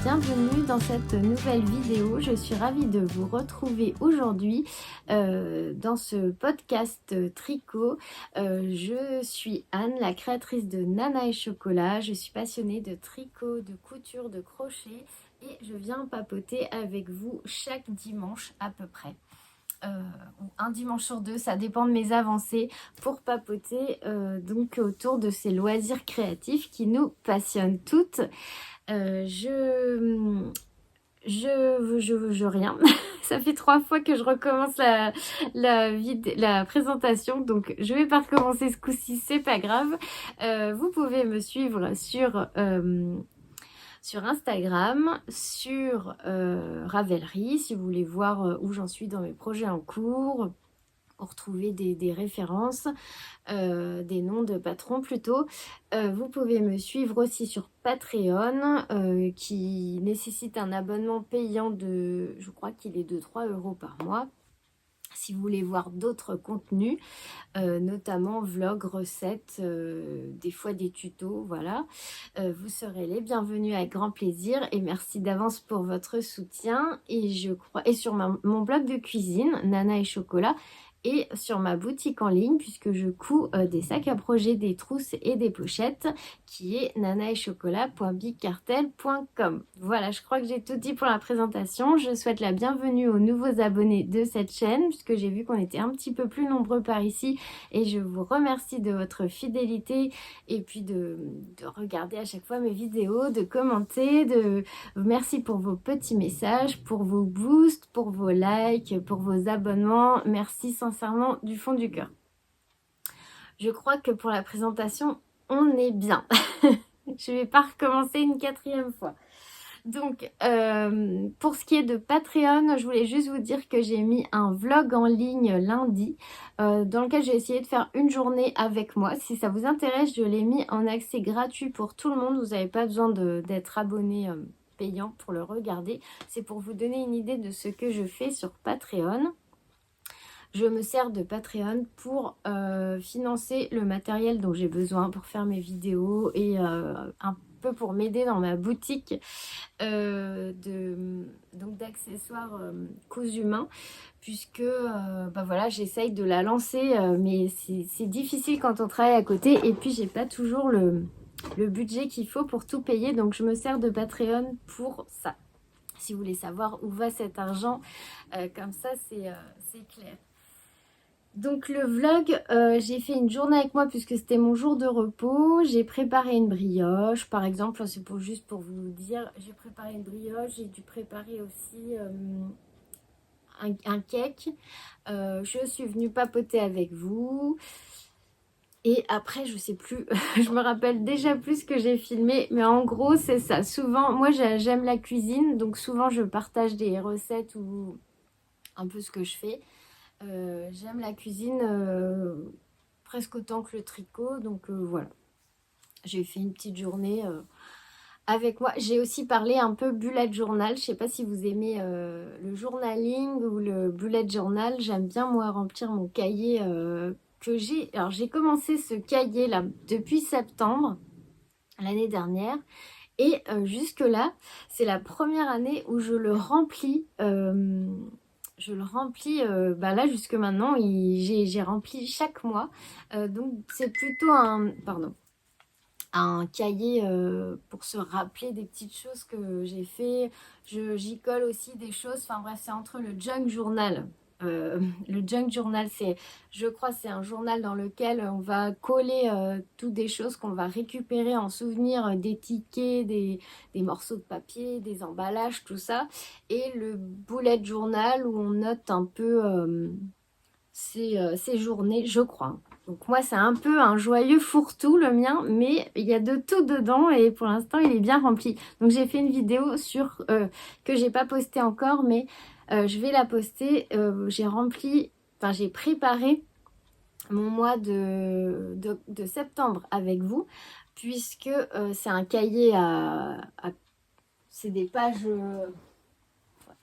bienvenue dans cette nouvelle vidéo. Je suis ravie de vous retrouver aujourd'hui dans ce podcast tricot. Je suis Anne, la créatrice de Nana et Chocolat. Je suis passionnée de tricot, de couture, de crochet et je viens papoter avec vous chaque dimanche à peu près. Ou un dimanche sur deux, ça dépend de mes avancées, pour papoter donc autour de ces loisirs créatifs qui nous passionnent toutes. Rien. Ça fait 3 fois que je recommence la présentation, donc je vais pas recommencer ce coup-ci, c'est pas grave. Vous pouvez me suivre sur Instagram, sur Ravelry, si vous voulez voir où j'en suis dans mes projets en cours, pour retrouver des références, des noms de patrons plutôt. Vous pouvez me suivre aussi sur Patreon, qui nécessite un abonnement payant de, je crois qu'il est de 3 € par mois. Si vous voulez voir d'autres contenus, notamment vlogs, recettes, des fois des tutos, voilà. Vous serez les bienvenus avec grand plaisir et merci d'avance pour votre soutien. Et sur mon blog de cuisine, Nana et Chocolat, et sur ma boutique en ligne, puisque je couds des sacs à projet, des trousses et des pochettes, qui est nanaetchocolat.bigcartel.com. Voilà, je crois que j'ai tout dit pour la présentation. Je souhaite la bienvenue aux nouveaux abonnés de cette chaîne, puisque j'ai vu qu'on était un petit peu plus nombreux par ici, et je vous remercie de votre fidélité, et puis de regarder à chaque fois mes vidéos, de commenter, merci pour vos petits messages, pour vos boosts, pour vos likes, pour vos abonnements. Merci sincèrement du fond du cœur. Je crois que pour la présentation, on est bien. Je ne vais pas recommencer une 4e fois. Donc, pour ce qui est de Patreon, je voulais juste vous dire que j'ai mis un vlog en ligne lundi, dans lequel j'ai essayé de faire une journée avec moi. Si ça vous intéresse, je l'ai mis en accès gratuit pour tout le monde. Vous n'avez pas besoin d'être abonné payant pour le regarder. C'est pour vous donner une idée de ce que je fais sur Patreon. Je me sers de Patreon pour financer le matériel dont j'ai besoin pour faire mes vidéos et un peu pour m'aider dans ma boutique d'accessoires cousu main, puisque voilà, j'essaye de la lancer, mais c'est difficile quand on travaille à côté et puis j'ai pas toujours le budget qu'il faut pour tout payer, donc je me sers de Patreon pour ça. Si vous voulez savoir où va cet argent, comme ça c'est clair. Donc le vlog, j'ai fait une journée avec moi puisque c'était mon jour de repos. J'ai préparé une brioche, par exemple, c'est juste pour vous dire. J'ai préparé une brioche, j'ai dû préparer aussi un cake. Je suis venue papoter avec vous. Et après, je sais plus, je me rappelle déjà plus ce que j'ai filmé. Mais en gros, c'est ça. Souvent, moi j'aime la cuisine, donc souvent je partage des recettes ou un peu ce que je fais. J'aime la cuisine presque autant que le tricot, donc voilà. J'ai fait une petite journée avec moi. J'ai aussi parlé un peu bullet journal. Je sais pas si vous aimez le journaling ou le bullet journal. J'aime bien moi remplir mon cahier que j'ai. Alors j'ai commencé ce cahier là depuis septembre l'année dernière. Et jusque là, c'est la première année où je le remplis. Là jusque maintenant, j'ai rempli chaque mois. Donc c'est plutôt un cahier pour se rappeler des petites choses que j'ai fait. J'y colle aussi des choses. Enfin bref, c'est entre le junk journal. Le junk journal, je crois, c'est un journal dans lequel on va coller toutes des choses qu'on va récupérer en souvenir, des tickets, des morceaux de papier, des emballages, tout ça. Et le bullet journal où on note un peu ses journées, je crois. Donc moi, c'est un peu un joyeux fourre-tout, le mien, mais il y a de tout dedans et pour l'instant, il est bien rempli. Donc j'ai fait une vidéo que j'ai pas postée encore, mais je vais la poster. J'ai préparé mon mois de septembre avec vous, puisque c'est un cahier c'est des pages...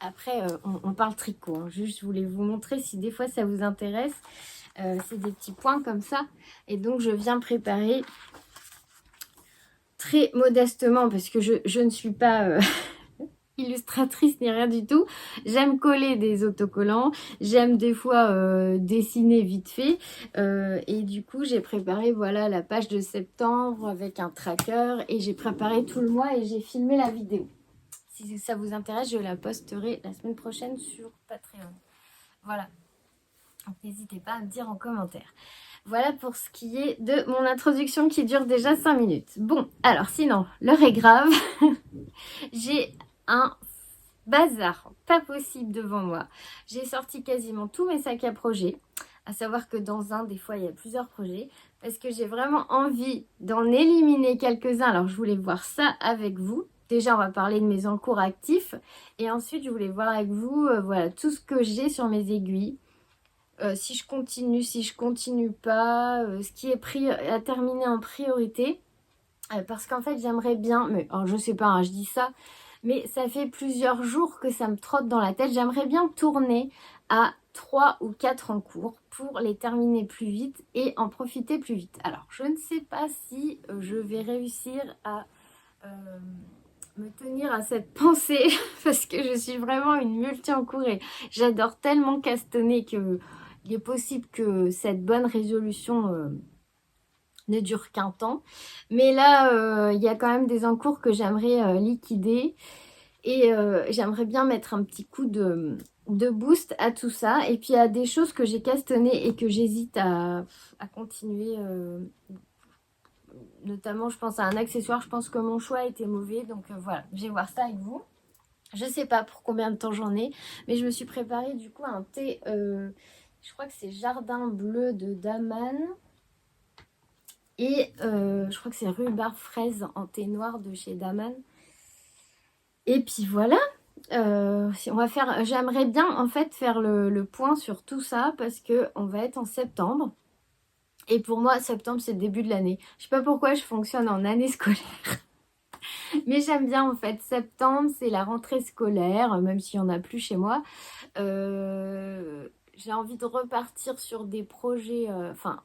Après, on parle tricot, hein. Juste, je voulais vous montrer si des fois ça vous intéresse. C'est des petits points comme ça. Et donc, je viens préparer très modestement, parce que je ne suis pas illustratrice ni rien du tout. J'aime coller des autocollants, j'aime des fois dessiner vite fait. Et du coup, j'ai préparé voilà la page de septembre avec un tracker et j'ai préparé tout le mois et j'ai filmé la vidéo. Si ça vous intéresse, je la posterai la semaine prochaine sur Patreon. Voilà. Donc n'hésitez pas à me dire en commentaire. Voilà pour ce qui est de mon introduction qui dure déjà 5 minutes. Bon, alors sinon, l'heure est grave. J'ai un bazar pas possible devant moi. J'ai sorti quasiment tous mes sacs à projets. À savoir que dans un, des fois, il y a plusieurs projets. Parce que j'ai vraiment envie d'en éliminer quelques-uns. Alors, je voulais voir ça avec vous. Déjà, on va parler de mes encours actifs. Et ensuite, je voulais voir avec vous voilà, tout ce que j'ai sur mes aiguilles. Si je continue pas, ce qui est à terminer en priorité. Parce qu'en fait, j'aimerais bien, mais alors, je sais pas, hein, je dis ça, mais ça fait plusieurs jours que ça me trotte dans la tête. J'aimerais bien tourner à 3 ou 4 en cours pour les terminer plus vite et en profiter plus vite. Alors, je ne sais pas si je vais réussir à me tenir à cette pensée parce que je suis vraiment une multi-encourée. J'adore tellement castonner que il est possible que cette bonne résolution ne dure qu'un temps. Mais là, il y a quand même des encours que j'aimerais liquider. Et j'aimerais bien mettre un petit coup de boost à tout ça. Et puis, il y a des choses que j'ai castonnées et que j'hésite à continuer. Notamment, je pense à un accessoire. Je pense que mon choix était mauvais. Donc, voilà, je vais voir ça avec vous. Je sais pas pour combien de temps j'en ai. Mais je me suis préparé du coup un thé. Je crois que c'est Jardin Bleu de Daman. Et je crois que c'est rhubarbe fraise en thé noir de chez Daman. Et puis voilà. J'aimerais bien en fait faire le point sur tout ça parce que on va être en septembre. Et pour moi, septembre, c'est le début de l'année. Je sais pas pourquoi je fonctionne en année scolaire. Mais j'aime bien en fait. Septembre, c'est la rentrée scolaire, même s'il n'y en a plus chez moi. J'ai envie de repartir sur des projets,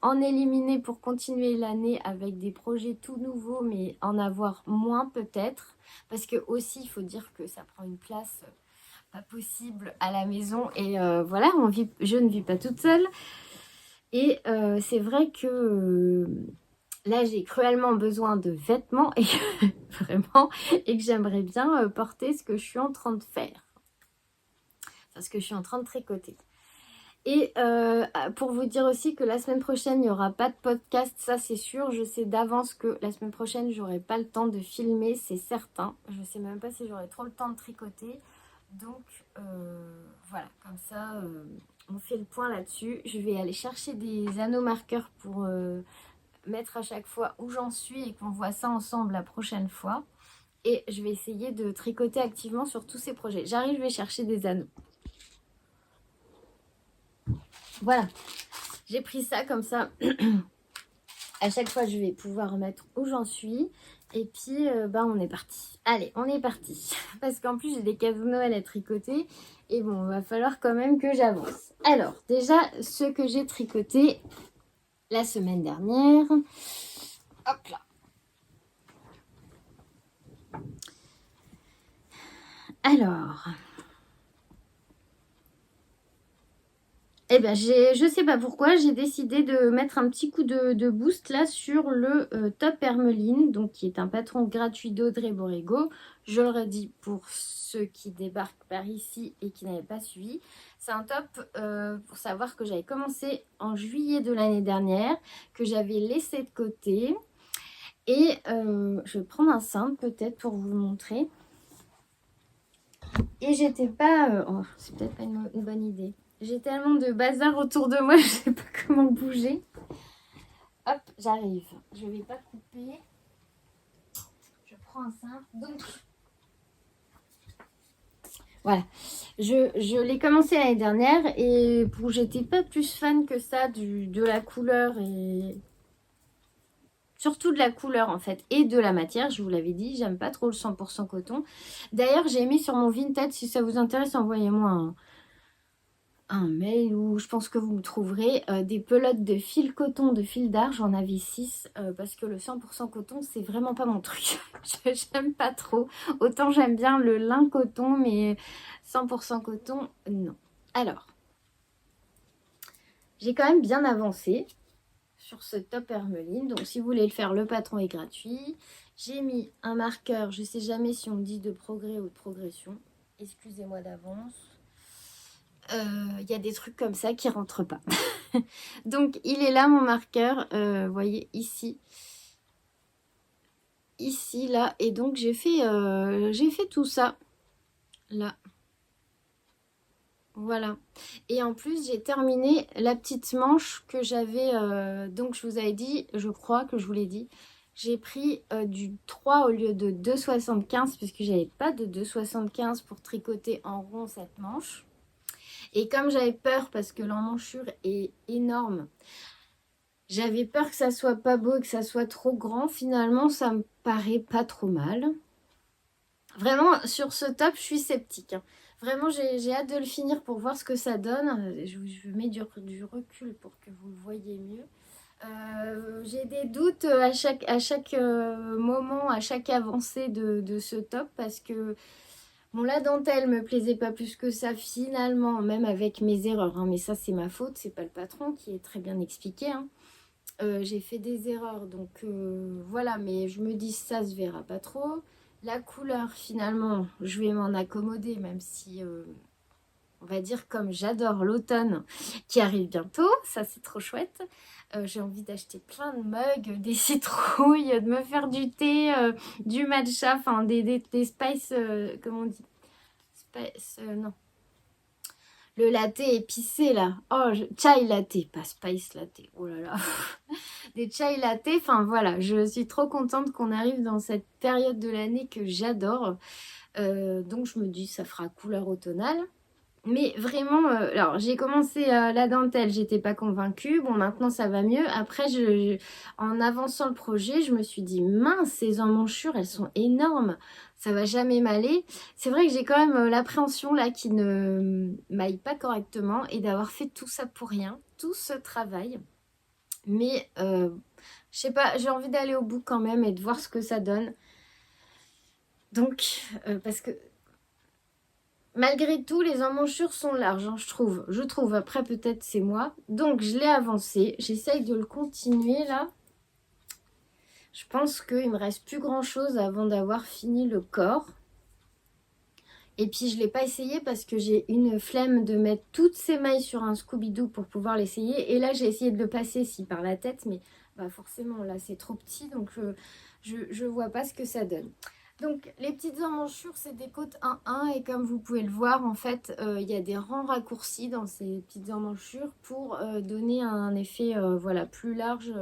en éliminer pour continuer l'année avec des projets tout nouveaux, mais en avoir moins peut-être. Parce que aussi, il faut dire que ça prend une place pas possible à la maison. Et voilà, je ne vis pas toute seule. Et c'est vrai que là, j'ai cruellement besoin de vêtements et vraiment, et que j'aimerais bien porter ce que je suis en train de faire. Enfin, ce que je suis en train de tricoter. Et pour vous dire aussi que la semaine prochaine, il n'y aura pas de podcast, ça c'est sûr. Je sais d'avance que la semaine prochaine, j'aurai pas le temps de filmer, c'est certain. Je ne sais même pas si j'aurai trop le temps de tricoter. Donc voilà, comme ça, on fait le point là-dessus. Je vais aller chercher des anneaux marqueurs pour mettre à chaque fois où j'en suis et qu'on voit ça ensemble la prochaine fois. Et je vais essayer de tricoter activement sur tous ces projets. J'arrive, je vais chercher des anneaux. Voilà, j'ai pris ça comme ça. À chaque fois, je vais pouvoir mettre où j'en suis. Et puis, on est parti. Allez, on est parti. Parce qu'en plus, j'ai des cadeaux de Noël à tricoter. Et bon, il va falloir quand même que j'avance. Alors, déjà, ce que j'ai tricoté la semaine dernière. Hop là. Alors... Eh bien, je sais pas pourquoi, j'ai décidé de mettre un petit coup de boost là sur le top Hermeline, donc qui est un patron gratuit d'Audrey Borrego. Je le redis pour ceux qui débarquent par ici et qui n'avaient pas suivi. C'est un top pour savoir que j'avais commencé en juillet de l'année dernière, que j'avais laissé de côté. Et je vais prendre un simple peut-être pour vous montrer. Et j'étais pas... c'est peut-être pas une bonne idée. J'ai tellement de bazar autour de moi, je sais pas comment bouger. Hop, j'arrive. Je vais pas couper. Je prends un simple. Donc, voilà. Je l'ai commencé l'année dernière et j'étais pas plus fan que ça de la couleur et... Surtout de la couleur en fait et de la matière, je vous l'avais dit, j'aime pas trop le 100% coton. D'ailleurs, j'ai mis sur mon Vinted, si ça vous intéresse, envoyez-moi un mail où je pense que vous me trouverez des pelotes de fil coton, de fil d'art. J'en avais 6 parce que le 100% coton, c'est vraiment pas mon truc. J'aime pas trop. Autant j'aime bien le lin coton, mais 100% coton, non. Alors, j'ai quand même bien avancé sur ce top Hermeline. Donc, si vous voulez le faire, le patron est gratuit. J'ai mis un marqueur. Je sais jamais si on me dit de progrès ou de progression. Excusez-moi d'avance. Il y a des trucs comme ça qui rentrent pas. Donc, il est là mon marqueur. Vous voyez, ici. Ici, là. Et donc, j'ai fait tout ça. Là. Voilà. Et en plus, j'ai terminé la petite manche que j'avais... donc, je vous avais dit, je crois que je vous l'ai dit, j'ai pris du 3 au lieu de 2,75 puisque j'avais pas de 2,75 pour tricoter en rond cette manche. Et comme j'avais peur, parce que l'emmanchure est énorme, j'avais peur que ça soit pas beau et que ça soit trop grand. Finalement, ça me paraît pas trop mal. Vraiment, sur ce top, je suis sceptique, hein. Vraiment, j'ai hâte de le finir pour voir ce que ça donne. Je mets du recul pour que vous le voyez mieux. J'ai des doutes à chaque moment, à chaque avancée de ce top parce que bon, la dentelle me plaisait pas plus que ça finalement, même avec mes erreurs, hein. Mais ça, c'est ma faute, c'est pas le patron qui est très bien expliqué, hein. J'ai fait des erreurs, donc voilà, mais je me dis ça se verra pas trop. La couleur, finalement, je vais m'en accommoder, même si, on va dire, comme j'adore l'automne qui arrive bientôt, ça c'est trop chouette. J'ai envie d'acheter plein de mugs, des citrouilles, de me faire du thé, du matcha, enfin des spice, comment on dit? Spice, non. Le latte épicé là. Oh, chai latte, pas spice latte. Oh là là. Des chai latte. Enfin voilà, je suis trop contente qu'on arrive dans cette période de l'année que j'adore. Donc je me dis ça fera couleur automnale. Mais vraiment, alors j'ai commencé la dentelle, j'étais pas convaincue. Bon, maintenant ça va mieux. Après, en avançant le projet, je me suis dit mince, ces emmanchures, elles sont énormes. Ça va jamais m'aller. C'est vrai que j'ai quand même l'appréhension là qui ne m'aille pas correctement et d'avoir fait tout ça pour rien, tout ce travail. Mais je sais pas, j'ai envie d'aller au bout quand même et de voir ce que ça donne. Donc, parce que malgré tout, les emmanchures sont larges, hein, je trouve. Je trouve, après peut-être c'est moi. Donc je l'ai avancé. J'essaye de le continuer là. Je pense qu'il me reste plus grand chose avant d'avoir fini le corps. Et puis je ne l'ai pas essayé parce que j'ai une flemme de mettre toutes ces mailles sur un Scooby-Doo pour pouvoir l'essayer. Et là j'ai essayé de le passer par la tête, mais bah, forcément là c'est trop petit, donc je vois pas ce que ça donne. Donc les petites emmanchures, c'est des côtes 1-1 et comme vous pouvez le voir, en fait, il y a des rangs raccourcis dans ces petites emmanchures pour donner un effet voilà, plus large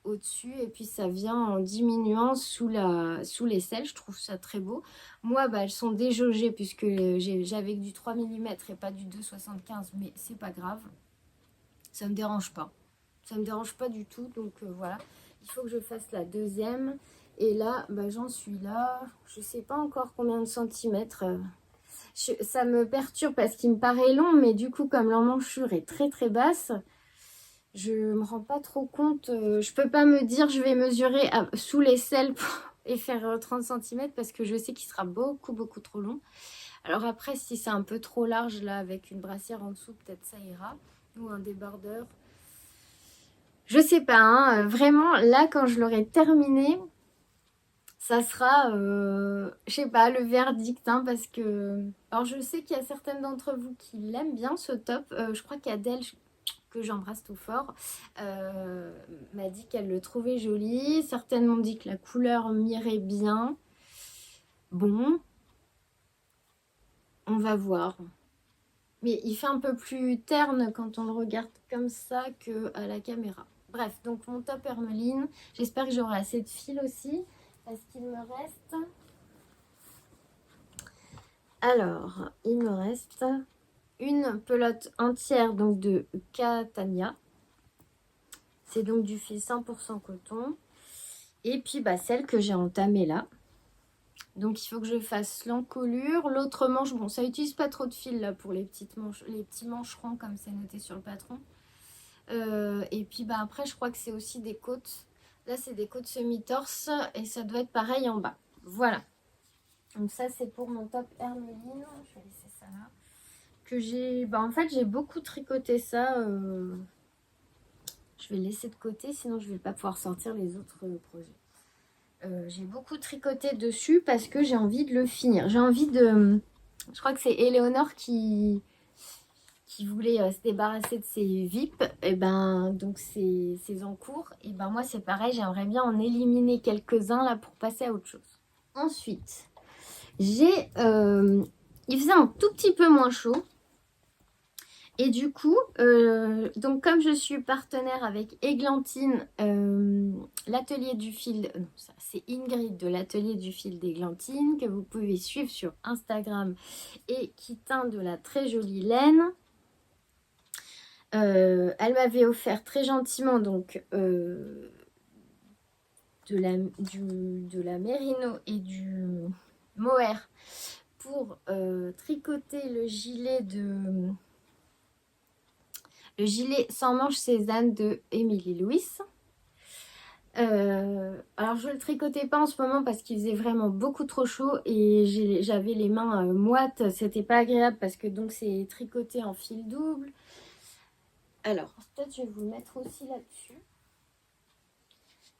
au-dessus. Et puis ça vient en diminuant sous l'aisselle, je trouve ça très beau. Moi, bah, elles sont déjaugées puisque j'avais que du 3 mm et pas du 2,75, mais c'est pas grave. Ça me dérange pas. Ça me dérange pas du tout, donc voilà. Il faut que je fasse la deuxième. Et là, bah, j'en suis là. Je sais pas encore combien de centimètres. Ça me perturbe parce qu'il me paraît long, mais du coup, comme l'emmanchure est très très basse, je me rends pas trop compte. Je peux pas me dire je vais mesurer sous l'aisselle et faire 30 centimètres parce que je sais qu'il sera beaucoup beaucoup trop long. Alors après, si c'est un peu trop large là avec une brassière en dessous, peut-être ça ira. Ou un débardeur. Je sais pas, hein, vraiment, là, quand je l'aurai terminé, ça sera, je sais pas, le verdict, hein, parce que... Alors, je sais qu'il y a certaines d'entre vous qui l'aiment bien, ce top. Je crois qu'Adèle, que j'embrasse tout fort, m'a dit qu'elle le trouvait joli. Certaines m'ont dit que la couleur m'irait bien. Bon, on va voir. Mais il fait un peu plus terne quand on le regarde comme ça qu'à la caméra. Bref, donc mon top Hermeline. J'espère que j'aurai assez de fil aussi. Parce qu'il me reste... Alors, il me reste une pelote entière donc de Catania. C'est donc du fil 100% coton. Et puis bah, celle que j'ai entamée là. Donc il faut que je fasse l'encolure. L'autre manche, bon ça utilise pas trop de fil là pour les petites manches, les petits mancherons comme c'est noté sur le patron. Et puis bah après je crois que c'est aussi des côtes. Là c'est des côtes semi-torse et ça doit être pareil en bas. Voilà. Donc ça c'est pour mon top Hermeline. Je vais laisser ça là. Que j'ai. Bah en fait j'ai beaucoup tricoté ça. Je vais le laisser de côté sinon je vais pas pouvoir sortir les autres projets. J'ai beaucoup tricoté dessus parce que j'ai envie de le finir. J'ai envie de... Je crois que c'est Éléonore qui voulait se débarrasser de ses VIP. Et ben, donc c'est en cours. Et ben moi c'est pareil, j'aimerais bien en éliminer quelques-uns là pour passer à autre chose. Ensuite, j'ai... il faisait un tout petit peu moins chaud. Et du coup, donc comme je suis partenaire avec Églantine, l'atelier du fil, non, ça c'est Ingrid de l'atelier du fil d'Églantine, que vous pouvez suivre sur Instagram et qui teint de la très jolie laine. Elle m'avait offert très gentiment donc de la mérino et du mohair pour tricoter le gilet sans manches Cézanne de Émilie Louis. Alors je le tricotais pas en ce moment parce qu'il faisait vraiment beaucoup trop chaud et j'avais les mains moites, c'était pas agréable parce que donc c'est tricoté en fil double. Alors peut-être je vais vous mettre aussi là-dessus.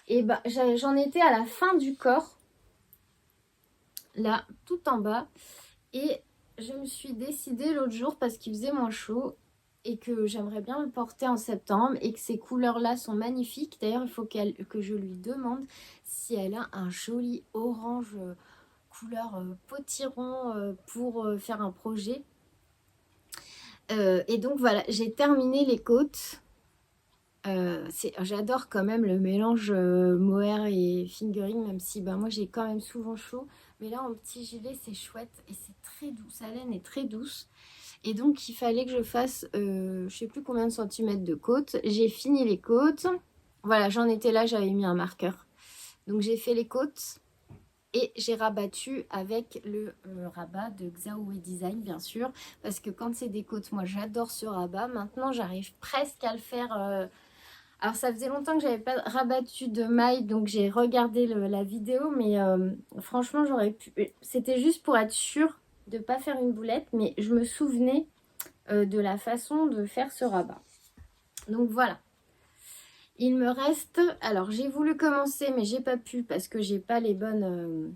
Et bah j'en étais à la fin du corps, là tout en bas, et je me suis décidée l'autre jour parce qu'il faisait moins chaud et que j'aimerais bien le porter en septembre et que ces couleurs-là sont magnifiques. D'ailleurs, il faut que je lui demande si elle a un joli orange couleur potiron pour faire un projet. Et donc voilà, j'ai terminé les côtes. J'adore quand même le mélange mohair et fingering, même si moi j'ai quand même souvent chaud. Mais là en petit gilet c'est chouette et c'est très doux, sa laine est très douce. Et donc il fallait que je fasse je sais plus combien de centimètres de côtes. J'ai fini les côtes. Voilà, j'en étais là, j'avais mis un marqueur. Donc j'ai fait les côtes et j'ai rabattu avec le rabat de Xiaohui Design bien sûr. Parce que quand c'est des côtes, moi j'adore ce rabat. Maintenant j'arrive presque à le faire... Alors ça faisait longtemps que j'avais pas rabattu de maille, donc j'ai regardé la vidéo, mais franchement j'aurais pu... C'était juste pour être sûre de ne pas faire une boulette, mais je me souvenais de la façon de faire ce rabat. Donc voilà. Il me reste... Alors j'ai voulu commencer, mais j'ai pas pu parce que j'ai pas les bonnes...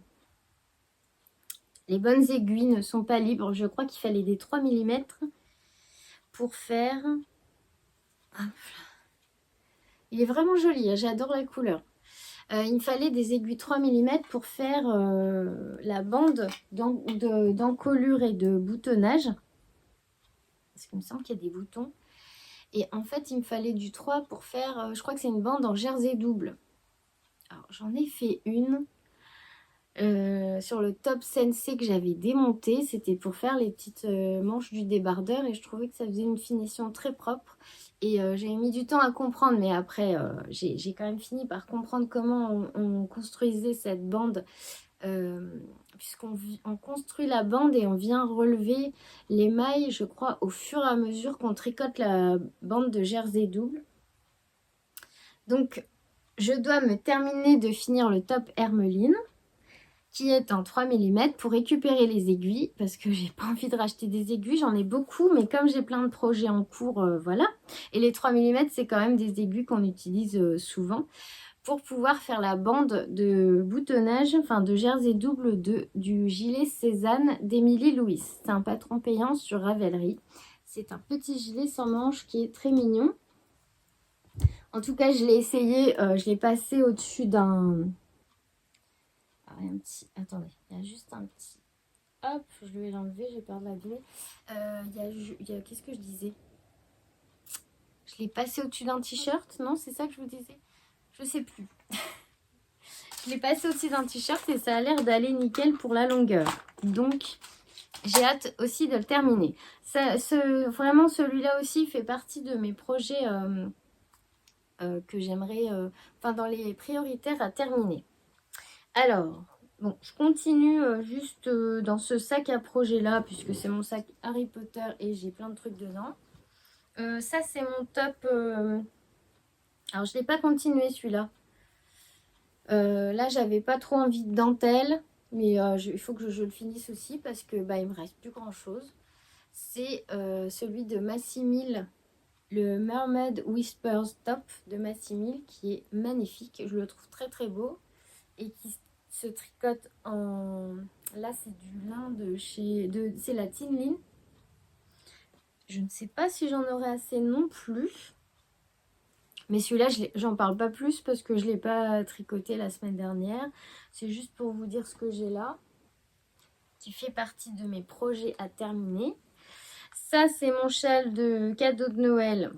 Les bonnes aiguilles ne sont pas libres. Je crois qu'il fallait des 3 mm pour faire... Il est vraiment joli, j'adore la couleur. Il me fallait des aiguilles 3 mm pour faire la bande d'encolure et de boutonnage. Parce qu'il me semble qu'il y a des boutons. Et en fait, il me fallait du 3 pour faire, je crois que c'est une bande en jersey double. Alors, j'en ai fait une sur le top Sensei que j'avais démonté. C'était pour faire les petites manches du débardeur et je trouvais que ça faisait une finition très propre. Et j'ai mis du temps à comprendre, mais après, j'ai quand même fini par comprendre comment on construisait cette bande. Puisqu'on construit la bande et on vient relever les mailles, je crois, au fur et à mesure qu'on tricote la bande de jersey double. Donc, je dois me terminer de finir le top Hermeline, qui est en 3 mm pour récupérer les aiguilles parce que j'ai pas envie de racheter des aiguilles, j'en ai beaucoup mais comme j'ai plein de projets en cours, voilà. Et les 3 mm c'est quand même des aiguilles qu'on utilise souvent pour pouvoir faire la bande de boutonnage, enfin de jersey double du gilet Cézanne d'Émilie Louis. C'est un patron payant sur Ravelry. C'est un petit gilet sans manches qui est très mignon. En tout cas je l'ai essayé, je l'ai passé au-dessus d'un... Attendez, il y a juste un petit... Hop, je vais l'enlever, j'ai peur de l'abîmer. Il y a... Qu'est-ce que je disais? Je l'ai passé au-dessus d'un t-shirt, non? C'est ça que je vous disais? Je sais plus. Je l'ai passé au-dessus d'un t-shirt et ça a l'air d'aller nickel pour la longueur. Donc, j'ai hâte aussi de le terminer. Vraiment, celui-là aussi fait partie de mes projets que j'aimerais... Enfin, dans les prioritaires à terminer. Alors... Bon, je continue juste dans ce sac à projet là, puisque c'est mon sac Harry Potter et j'ai plein de trucs dedans. Ça, c'est mon top. Alors, je l'ai pas continué celui-là. Là, j'avais pas trop envie de dentelle, mais il faut que je le finisse aussi parce que bah, il me reste plus grand chose. C'est celui de Massimil, le Mermaid Whispers Top de Massimil, qui est magnifique. Je le trouve très très beau et qui se tricote en. Là, c'est du lin de chez. C'est la Tinline. Je ne sais pas si j'en aurai assez non plus. Mais celui-là, j'en parle pas plus parce que je ne l'ai pas tricoté la semaine dernière. C'est juste pour vous dire ce que j'ai là, qui fait partie de mes projets à terminer. Ça, c'est mon châle de cadeau de Noël.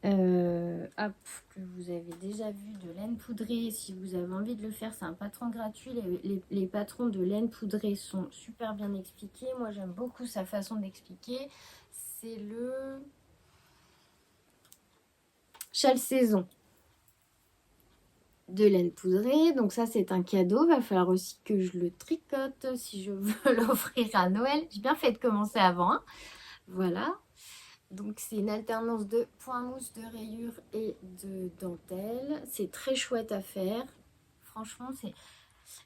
Que vous avez déjà vu, de laine poudrée. Si vous avez envie de le faire, c'est un patron gratuit. Les patrons de laine poudrée sont super bien expliqués. Moi, j'aime beaucoup sa façon d'expliquer. C'est le châle saison de laine poudrée. Donc ça, c'est un cadeau. Va falloir aussi que je le tricote si je veux l'offrir à Noël. J'ai bien fait de commencer avant. Hein. Voilà. Donc c'est une alternance de point mousse, de rayures et de dentelle. C'est très chouette à faire. Franchement, c'est...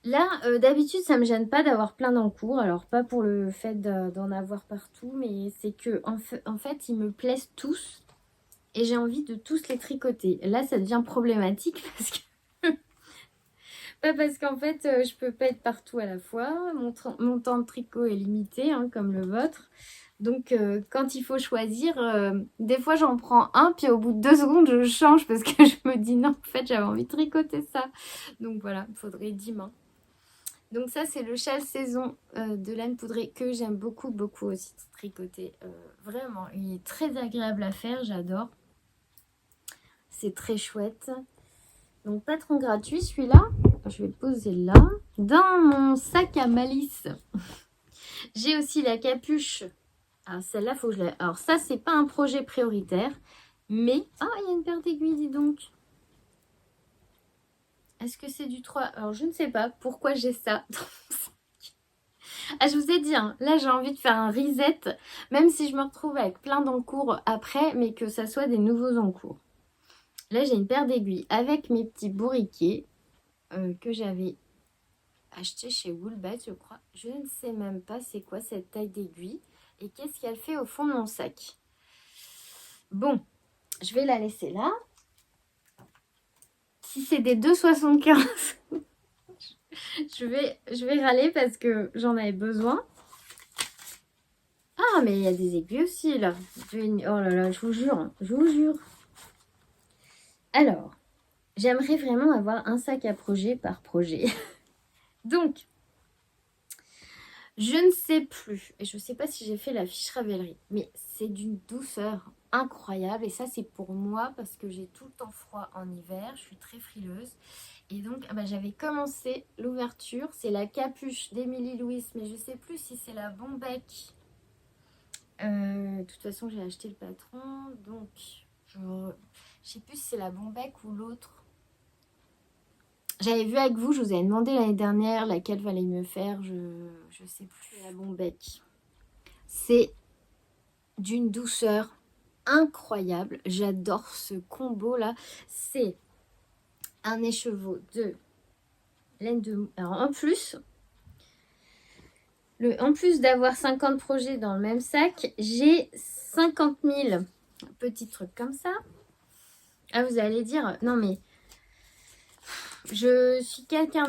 Là, d'habitude, ça me gêne pas d'avoir plein d'encours. Alors, pas pour le fait d'en avoir partout, mais c'est que en fait, ils me plaisent tous. Et j'ai envie de tous les tricoter. Là, ça devient problématique parce que... parce qu'en fait, je peux pas être partout à la fois. Mon temps de tricot est limité, hein, comme le vôtre. Donc, quand il faut choisir, des fois, j'en prends un, puis au bout de 2 secondes, je change parce que je me dis non, en fait, j'avais envie de tricoter ça. Donc, voilà, il faudrait 10 mains. Donc, ça, c'est le châle saison de laine poudrée que j'aime beaucoup, beaucoup aussi tricoter. Vraiment, il est très agréable à faire, j'adore. C'est très chouette. Donc, patron gratuit, celui-là, je vais le poser là. Dans mon sac à malice, j'ai aussi la capuche. Alors, celle-là, faut que je la... Alors, ça, c'est pas un projet prioritaire, mais... Ah, il y a une paire d'aiguilles, dis donc. Est-ce que c'est du 3? Alors, je ne sais pas pourquoi j'ai ça dans mon sac. Ah, je vous ai dit, hein, là, j'ai envie de faire un reset, même si je me retrouve avec plein d'encours après, mais que ça soit des nouveaux encours. Là, j'ai une paire d'aiguilles avec mes petits bourriquets que j'avais acheté chez Woolbet, je crois. Je ne sais même pas c'est quoi cette taille d'aiguille et qu'est-ce qu'elle fait au fond de mon sac. Bon, je vais la laisser là. Si c'est des 2,75, je vais râler parce que j'en avais besoin. Ah, mais il y a des aiguilles aussi, là. Oh là là, je vous jure, je vous jure. Alors, j'aimerais vraiment avoir un sac à projet par projet. Donc, je ne sais plus, et je ne sais pas si j'ai fait la fiche Ravelry, mais c'est d'une douceur incroyable. Et ça, c'est pour moi parce que j'ai tout le temps froid en hiver. Je suis très frileuse. Et donc, j'avais commencé l'ouverture. C'est la capuche d'Emily Louis, mais je ne sais plus si c'est la Bombec. De toute façon, j'ai acheté le patron. Donc, je ne sais plus si c'est la Bombec ou l'autre. J'avais vu avec vous, je vous avais demandé l'année dernière laquelle fallait me faire. Je ne sais plus. La Bombec. C'est d'une douceur incroyable. J'adore ce combo là. C'est un écheveau de laine de... Alors en plus d'avoir 50 projets dans le même sac, j'ai 50 000 petits trucs comme ça. Ah, vous allez dire, non mais je suis quelqu'un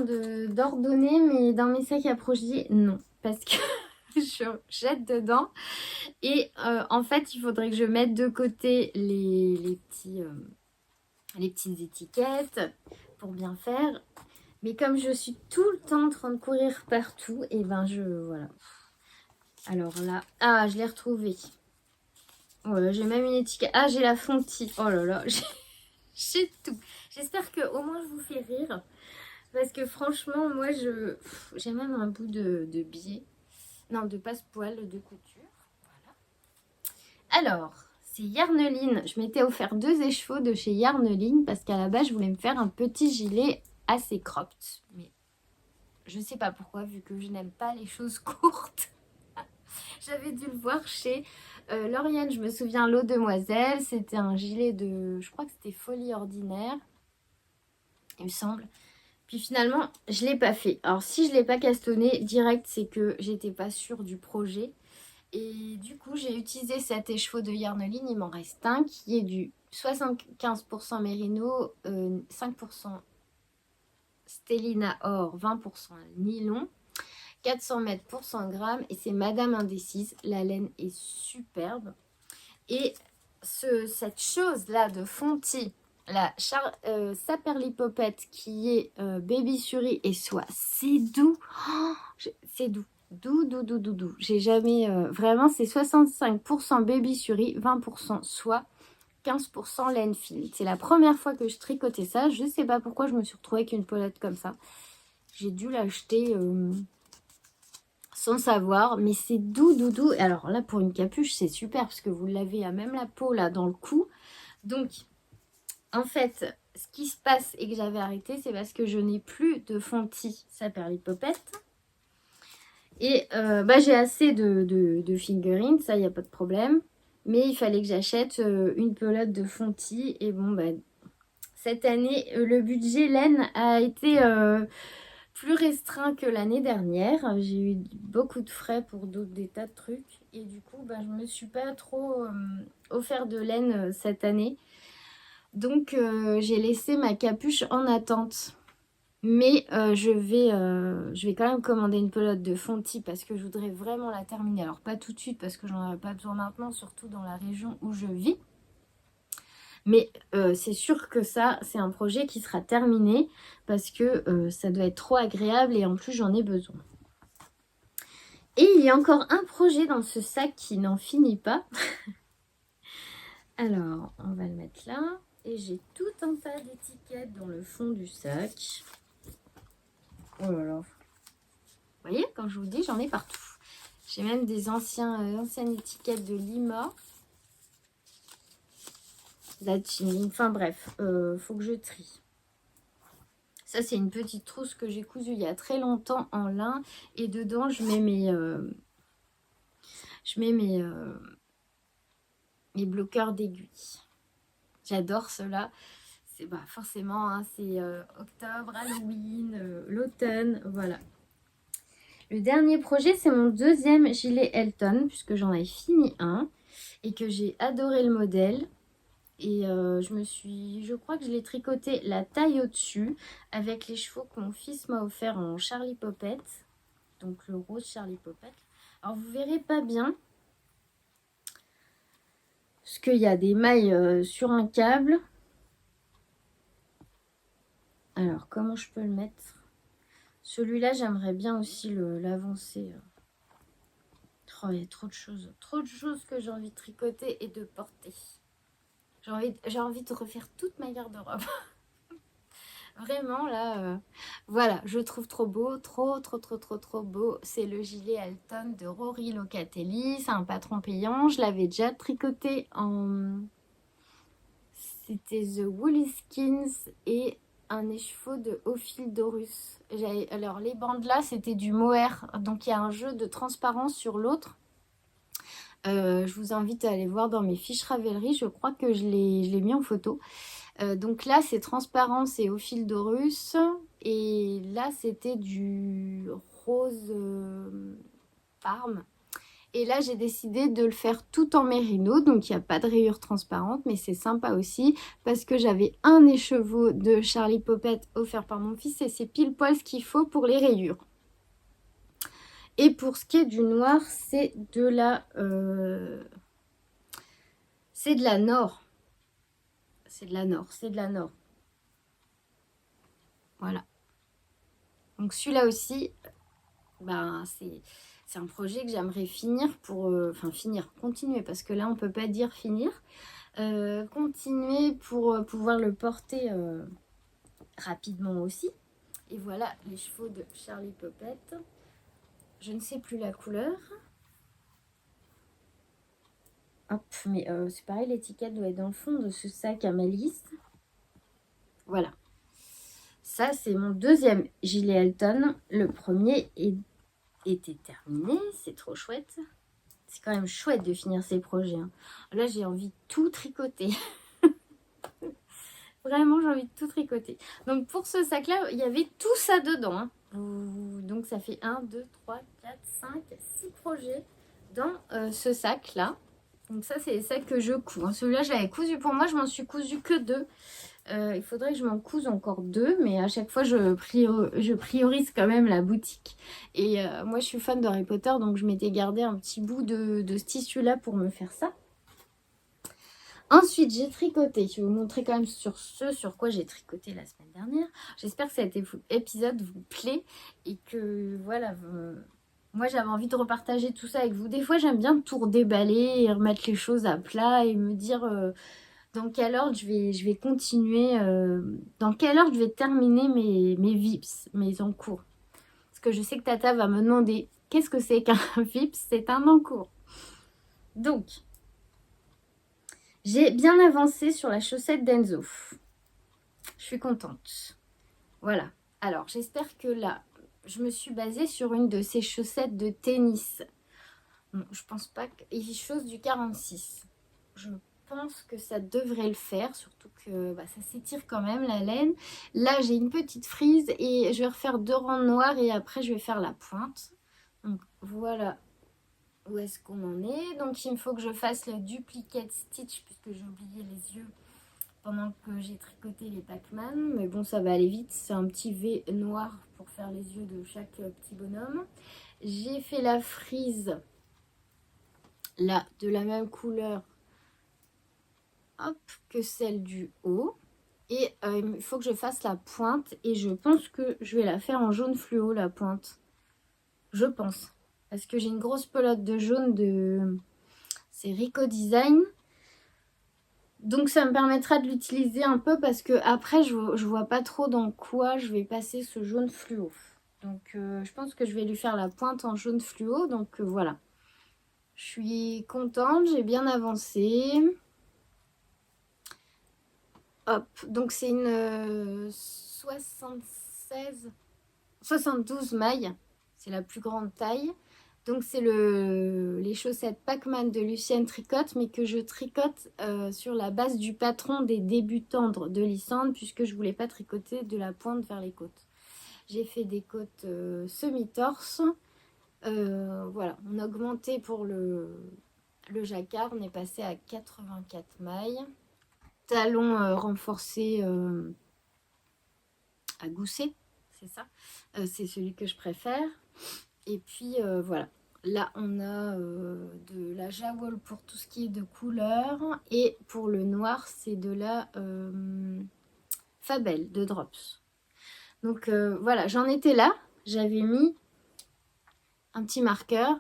d'ordonné, mais dans mes sacs à projets, non. Parce que je jette dedans. Et en fait, il faudrait que je mette de côté les petites étiquettes pour bien faire. Mais comme je suis tout le temps en train de courir partout, et voilà. Alors là, ah, je l'ai retrouvé. Voilà, j'ai même une étiquette. Ah, j'ai la Fonty. Oh là là, j'ai tout. J'espère que au moins je vous fais rire. Parce que franchement, moi, j'ai même un bout de biais. Non, de passe-poil de couture. Voilà. Alors, c'est Yarneline. Je m'étais offert 2 écheveaux de chez Yarneline parce qu'à la base, je voulais me faire un petit gilet assez cropped. Mais je sais pas pourquoi, vu que je n'aime pas les choses courtes. J'avais dû le voir chez Lauriane, je me souviens, l'eau demoiselle. C'était un gilet de, je crois que c'était Folie Ordinaire, il me semble. Puis finalement, je ne l'ai pas fait. Alors si je ne l'ai pas castonné direct, c'est que j'étais pas sûre du projet. Et du coup, j'ai utilisé cet écheveau de Yarneline. Il m'en reste un qui est du 75% Mérino, 5% Stellina Or, 20% nylon. 400 mètres pour 100 grammes. Et c'est Madame Indécise. La laine est superbe. Et cette chose-là de Fonty, la Saperlipopette qui est Baby Suri et soie, c'est doux. Oh, c'est doux. Doux, doux, doux, doux, doux. J'ai jamais... vraiment, c'est 65% Baby Suri, 20% soie, 15% laine fine. C'est la première fois que je tricotais ça. Je sais pas pourquoi je me suis retrouvée avec une pelote comme ça. J'ai dû l'acheter... sans savoir, mais c'est doux, doux, doux. Alors là, pour une capuche, c'est super parce que vous l'avez à même la peau là dans le cou. Donc, en fait, ce qui se passe et que j'avais arrêté, c'est parce que je n'ai plus de Fonty Saperlipopette. Et j'ai assez de figurines, ça, il n'y a pas de problème. Mais il fallait que j'achète une pelote de Fonty. Et bon, cette année, le budget laine a été... plus restreint que l'année dernière. J'ai eu beaucoup de frais pour des tas de trucs. Et du coup, je me suis pas trop offert de laine cette année. Donc, j'ai laissé ma capuche en attente. Mais je vais quand même commander une pelote de Fonty parce que je voudrais vraiment la terminer. Alors, pas tout de suite parce que j'en aurai pas besoin maintenant, surtout dans la région où je vis. Mais c'est sûr que ça, c'est un projet qui sera terminé parce que ça doit être trop agréable et en plus, j'en ai besoin. Et il y a encore un projet dans ce sac qui n'en finit pas. Alors, on va le mettre là. Et j'ai tout un tas d'étiquettes dans le fond du sac. Oh là là. Vous voyez, quand je vous dis, j'en ai partout. J'ai même des anciennes étiquettes de Lima. Enfin bref, faut que je trie. Ça, c'est une petite trousse que j'ai cousue il y a très longtemps en lin. Et dedans, je mets mes bloqueurs d'aiguilles. J'adore cela. C'est forcément, hein, c'est octobre, Halloween, l'automne, voilà. Le dernier projet, c'est mon deuxième gilet Elton, puisque j'en ai fini un et que j'ai adoré le modèle. Et je crois que je l'ai tricoté la taille au-dessus avec les chevaux que mon fils m'a offert en Charlie Poppet. Donc le rose Charlie Poppet. Alors vous verrez pas bien parce qu'il y a des mailles sur un câble. Alors comment je peux le mettre? Celui-là, j'aimerais bien aussi l'avancer. Oh, il y a trop de choses que j'ai envie de tricoter et de porter. J'ai envie de refaire toute ma garde-robe. Vraiment, là, voilà, je le trouve trop beau, trop beau. C'est le gilet Elton de Rory Locatelli. C'est un patron payant. Je l'avais déjà tricoté en... C'était The Woolly Skins et un écheveau de Ophildorus. Alors, les bandes là, c'était du mohair. Donc, il y a un jeu de transparence sur l'autre. Je vous invite à aller voir dans mes fiches Ravelry. Je crois que je l'ai mis en photo. Donc là, c'est transparent, c'est Ophildorus. Et là, c'était du rose parme. Et là, j'ai décidé de le faire tout en mérino. Donc, il n'y a pas de rayures transparentes. Mais c'est sympa aussi parce que j'avais un écheveau de Charlie Poppet offert par mon fils. Et c'est pile poil ce qu'il faut pour les rayures. Et pour ce qui est du noir, c'est de la... c'est de la Nord. C'est de la Nord. Voilà. Donc celui-là aussi, c'est un projet que j'aimerais finir pour... continuer, parce que là, on peut pas dire finir. Continuer pour pouvoir le porter rapidement aussi. Et voilà les chevaux de Charlie Poppet. Je ne sais plus la couleur. Hop, mais c'est pareil, l'étiquette doit être dans le fond de ce sac à malice. Voilà. Ça, c'est mon deuxième gilet Elton. Le premier était terminé. C'est trop chouette. C'est quand même chouette de finir ses projets. Hein. Là, j'ai envie de tout tricoter. Vraiment, j'ai envie de tout tricoter. Donc, pour ce sac-là, il y avait tout ça dedans. Hein. Donc, ça fait 1, 2, 3, 4, 5, 6 projets dans ce sac-là. Donc, ça, c'est les sacs que je couds. Hein. Celui-là, je l'avais cousu pour moi. Je m'en suis cousu que 2. Il faudrait que je m'en couse encore 2. Mais à chaque fois, je priorise quand même la boutique. Et moi, je suis fan de Harry Potter. Donc, je m'étais gardé un petit bout de ce tissu-là pour me faire ça. Ensuite, j'ai tricoté. Je vais vous montrer quand même sur quoi j'ai tricoté la semaine dernière. J'espère que cet épisode vous plaît et que voilà, moi j'avais envie de repartager tout ça avec vous. Des fois, j'aime bien tout redéballer et remettre les choses à plat et me dire dans quelle ordre je vais continuer, dans quelle ordre je vais terminer mes VIPs, mes encours. Parce que je sais que Tata va me demander qu'est-ce que c'est qu'un VIPs, c'est un encours. Donc, j'ai bien avancé sur la chaussette d'Enzo. Je suis contente. Voilà. Alors, j'espère que là, je me suis basée sur une de ces chaussettes de tennis. Bon, je pense pas que... Il chose du 46. Je pense que ça devrait le faire, surtout que ça s'étire quand même, la laine. Là, j'ai une petite frise et je vais refaire 2 rangs noirs et après, je vais faire la pointe. Donc, voilà où est-ce qu'on en est. Donc, il me faut que je fasse le duplicate stitch puisque j'ai oublié les yeux pendant que j'ai tricoté les Pac-Man. Mais bon, ça va aller vite. C'est un petit V noir pour faire les yeux de chaque petit bonhomme. J'ai fait la frise, là, de la même couleur hop, que celle du haut. Et il faut que je fasse la pointe. Et je pense que je vais la faire en jaune fluo, la pointe. Je pense. Parce que j'ai une grosse pelote de jaune de... C'est Rico Design. Donc ça me permettra de l'utiliser un peu parce que après je vois pas trop dans quoi je vais passer ce jaune fluo. Donc je pense que je vais lui faire la pointe en jaune fluo. Donc voilà. Je suis contente, j'ai bien avancé. Hop, donc c'est une 72 mailles. C'est la plus grande taille. Donc c'est les chaussettes Pac-Man de Lucienne Tricotte, mais que je tricote sur la base du patron des débutants de Lysandre, puisque je voulais pas tricoter de la pointe vers les côtes. J'ai fait des côtes semi-torse. Voilà, on a augmenté pour le jacquard, on est passé à 84 mailles. Talons renforcés à gousset, c'est ça. C'est celui que je préfère. Et puis voilà, là on a de la Jawol pour tout ce qui est de couleur. Et pour le noir, c'est de la Fabel de Drops. Donc voilà, j'en étais là. J'avais mis un petit marqueur.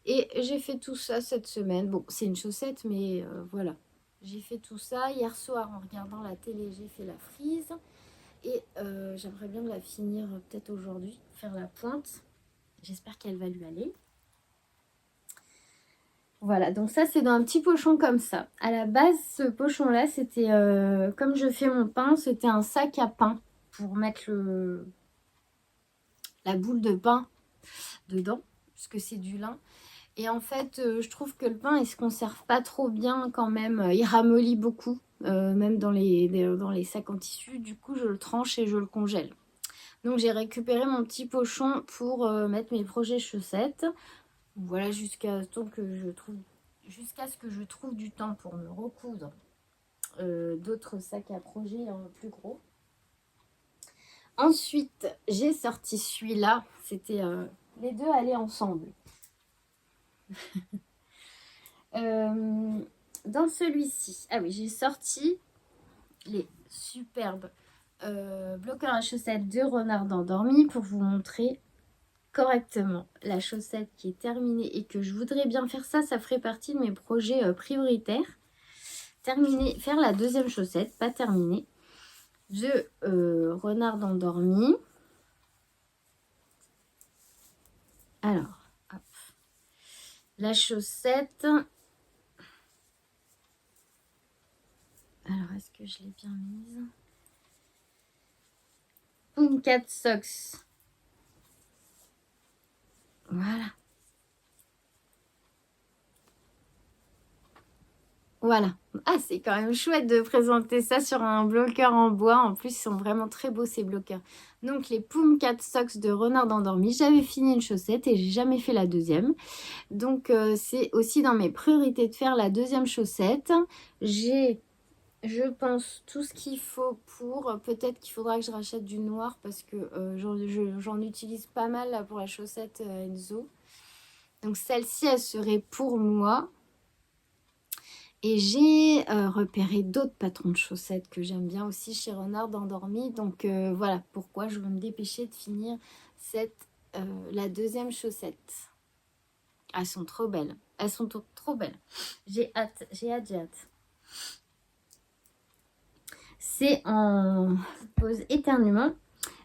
Et j'ai fait tout ça cette semaine. Bon, c'est une chaussette, mais voilà. J'ai fait tout ça. Hier soir, en regardant la télé, j'ai fait la frise. Et j'aimerais bien la finir peut-être aujourd'hui, faire la pointe. J'espère qu'elle va lui aller. Voilà, donc ça c'est dans un petit pochon comme ça. À la base, ce pochon-là, c'était, comme je fais mon pain, c'était un sac à pain pour mettre la boule de pain dedans, puisque c'est du lin. Et en fait, je trouve que le pain, il se conserve pas trop bien quand même. Il ramollit beaucoup, même dans les sacs en tissu. Du coup, je le tranche et je le congèle. Donc j'ai récupéré mon petit pochon pour mettre mes projets chaussettes. Voilà, jusqu'à ce que je trouve du temps pour me recoudre d'autres sacs à projet plus gros. Ensuite, j'ai sorti celui-là. C'était les deux allaient ensemble. Dans celui-ci, ah oui, j'ai sorti les superbes bloqueurs à chaussettes de Renard endormi pour vous montrer correctement la chaussette qui est terminée et que je voudrais bien faire ça. Ça ferait partie de mes projets prioritaires. Terminer, faire la deuxième chaussette, pas terminée, de Renard endormi. Alors, hop. La chaussette. Alors, est-ce que je l'ai bien mise? Cat Socks. Voilà. Voilà. Ah, c'est quand même chouette de présenter ça sur un bloqueur en bois. En plus, ils sont vraiment très beaux ces bloqueurs. Donc, les Cat Socks de Renard Endormi. J'avais fini une chaussette et j'ai jamais fait la deuxième. Donc, c'est aussi dans mes priorités de faire la deuxième chaussette. J'ai, je pense, tout ce qu'il faut pour... Peut-être qu'il faudra que je rachète du noir parce que j'en utilise pas mal là, pour la chaussette Enzo. Donc, celle-ci, elle serait pour moi. Et j'ai repéré d'autres patrons de chaussettes que j'aime bien aussi chez Renard Endormi. Donc voilà pourquoi je veux me dépêcher de finir la deuxième chaussette. Elles sont trop belles. Elles sont trop belles. J'ai hâte, j'ai hâte, j'ai hâte. C'est en... pose éternuement.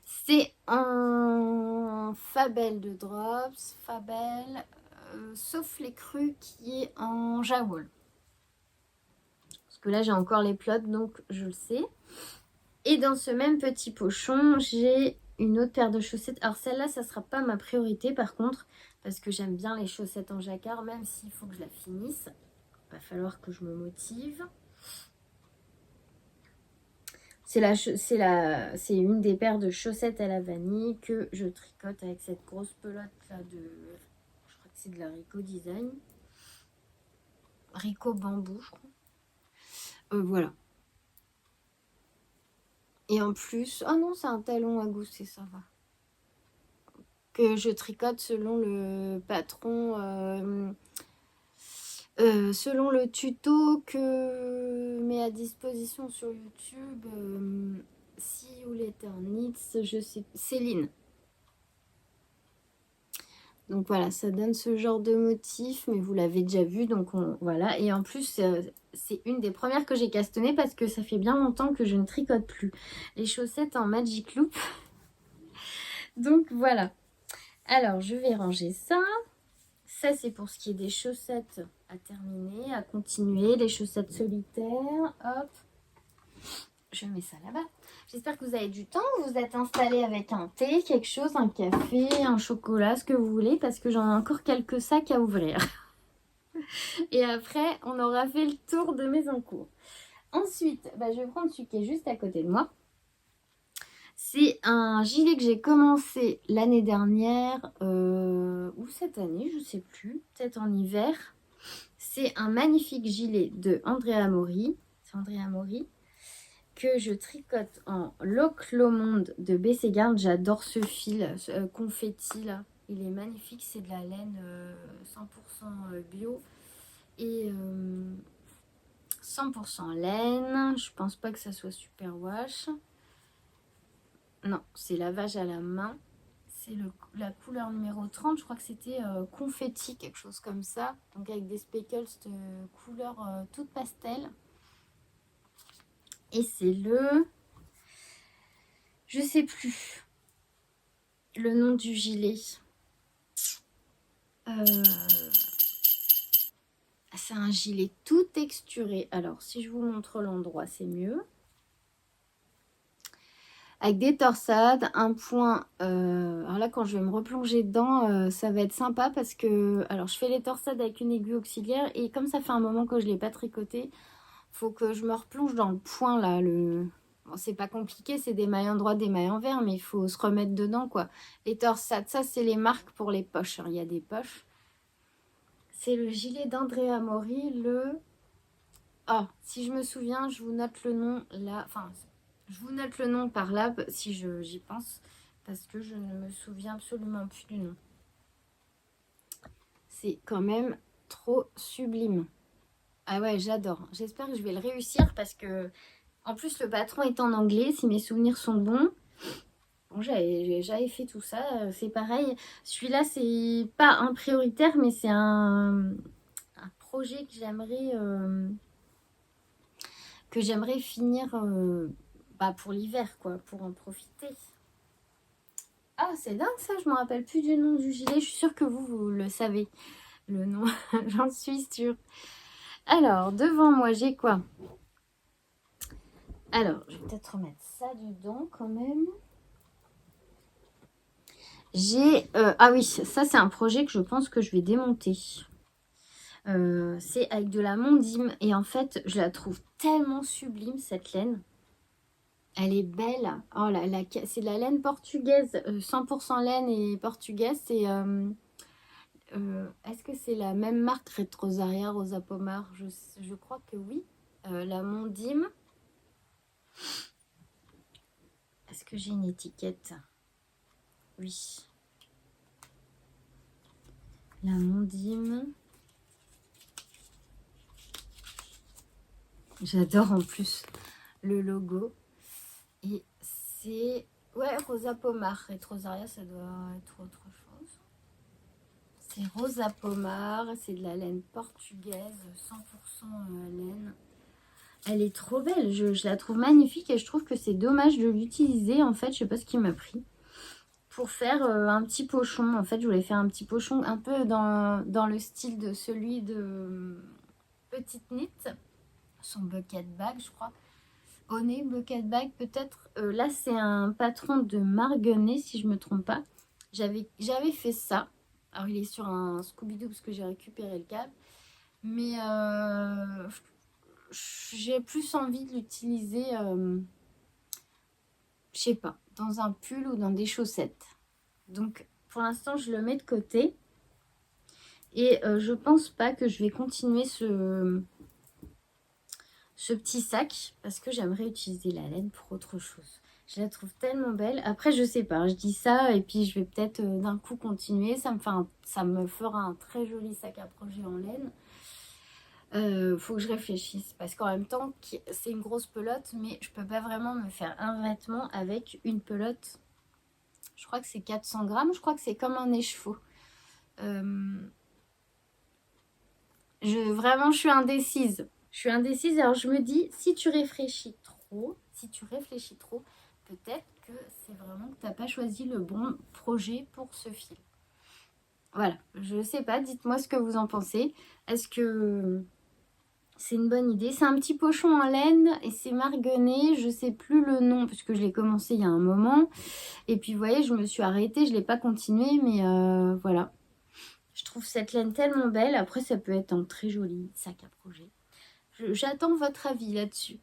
C'est en Fabelle de Drops. Fabelle, sauf les crus qui est en Jawol. Parce que là, j'ai encore les plots, donc je le sais. Et dans ce même petit pochon, j'ai une autre paire de chaussettes. Alors celle-là, ça ne sera pas ma priorité par contre, parce que j'aime bien les chaussettes en jacquard, même s'il faut que je la finisse. Il va falloir que je me motive. C'est une des paires de chaussettes à la vanille que je tricote avec cette grosse pelote là de... Je crois que c'est de la Rico Design. Rico Bambou, je crois. Voilà. Et en plus... Oh non, c'est un talon à gousset, ça va. Que je tricote selon le patron... selon le tuto que met à disposition sur YouTube, si ou l'Eternits, je sais, Céline. Donc voilà, ça donne ce genre de motif, mais vous l'avez déjà vu, donc voilà. Et en plus, c'est une des premières que j'ai castannées parce que ça fait bien longtemps que je ne tricote plus les chaussettes en Magic Loop. Donc voilà. Alors, je vais ranger ça. Ça, c'est pour ce qui est des chaussettes à terminer, à continuer. Les chaussettes solitaires. Hop. Je mets ça là-bas. J'espère que vous avez du temps. Vous êtes installé avec un thé, quelque chose, un café, un chocolat, ce que vous voulez. Parce que j'en ai encore quelques sacs à ouvrir. Et après, on aura fait le tour de mes encours. Ensuite, je vais prendre celui qui est juste à côté de moi. C'est un gilet que j'ai commencé l'année dernière, ou cette année, je ne sais plus, peut-être en hiver. C'est un magnifique gilet de Andrea Mori. C'est Andrea Mori que je tricote en Loc Lomonde de Bességarde. J'adore ce fil, ce confetti là. Il est magnifique, c'est de la laine 100% bio et 100% laine. Je pense pas que ça soit super wash. Non, c'est lavage à la main. C'est la couleur numéro 30. Je crois que c'était confetti, quelque chose comme ça. Donc avec des speckles de couleur toute pastel. Et c'est je sais plus le nom du gilet. C'est un gilet tout texturé. Alors, si je vous montre l'endroit, c'est mieux. Avec des torsades, un point. Alors là, quand je vais me replonger dedans, ça va être sympa parce que... Alors, je fais les torsades avec une aiguille auxiliaire. Et comme ça fait un moment que je ne l'ai pas tricoté, faut que je me replonge dans le point là. Bon, c'est pas compliqué, c'est des mailles en droite, des mailles en vert, mais il faut se remettre dedans, quoi. Les torsades, ça, c'est les marques pour les poches. Alors, il y a des poches. C'est le gilet d'Andrea Mori, Ah, si je me souviens, je vous note le nom là. Enfin, je vous note le nom par là si j'y pense, parce que je ne me souviens absolument plus du nom. C'est quand même trop sublime. Ah ouais, j'adore. J'espère que je vais le réussir parce que, en plus, le patron est en anglais, si mes souvenirs sont bons. Bon, j'avais fait tout ça, c'est pareil. Celui-là, c'est pas un prioritaire, mais c'est un projet que j'aimerais finir pour l'hiver, quoi, pour en profiter. Ah, c'est dingue ça, je me rappelle plus du nom du gilet. Je suis sûre que vous le savez, le nom, j'en suis sûre. Alors, devant moi, j'ai quoi? Alors, je vais peut-être remettre ça dedans quand même. Ah oui, ça c'est un projet que je pense que je vais démonter. C'est avec de la Mondim. Et en fait, je la trouve tellement sublime, cette laine. Elle est belle. Oh là, c'est de la laine portugaise. 100% laine et portugaise. Est-ce que c'est la même marque Retrosaria Rosa Pomar? Je crois que oui. La Mondim. Est-ce que j'ai une étiquette? Oui. La Mondim. J'adore en plus le logo. Et c'est... Ouais, Rosa Pomar. Retrosaria, ça doit être autre chose. C'est Rosa Pomar. C'est de la laine portugaise. 100% laine. Elle est trop belle. Je la trouve magnifique et je trouve que c'est dommage de l'utiliser. En fait, je sais pas ce qui m'a pris. Pour faire un petit pochon. En fait, je voulais faire un petit pochon un peu dans le style de celui de Petite Knit. Son bucket bag, je crois. Honey bucket bag, peut-être. Là, c'est un patron de Marguenet, si je me trompe pas. J'avais fait ça. Alors, il est sur un Scooby-Doo parce que j'ai récupéré le câble. Mais j'ai plus envie de l'utiliser, je sais pas, dans un pull ou dans des chaussettes. Donc, pour l'instant, je le mets de côté. Et je pense pas que je vais continuer ce petit sac parce que j'aimerais utiliser la laine pour autre chose. Je la trouve tellement belle. Après, je sais pas, je dis ça et puis je vais peut-être d'un coup continuer. Ça me fera un très joli sac à projet en laine. Faut que je réfléchisse parce qu'en même temps, c'est une grosse pelote, mais je peux pas vraiment me faire un vêtement avec une pelote. Je crois que c'est 400 grammes. Je crois que c'est comme un écheveau. Vraiment, je suis indécise. Alors je me dis, si tu réfléchis trop, peut-être que c'est vraiment que tu n'as pas choisi le bon projet pour ce fil. Voilà, je sais pas, dites-moi ce que vous en pensez. Est-ce que c'est une bonne idée? C'est un petit pochon en laine et c'est Marguenet, je sais plus le nom parce que je l'ai commencé il y a un moment. Et puis vous voyez, je me suis arrêtée, je ne l'ai pas continué, mais voilà. Je trouve cette laine tellement belle. Après, ça peut être un très joli sac à projet. J'attends votre avis là-dessus.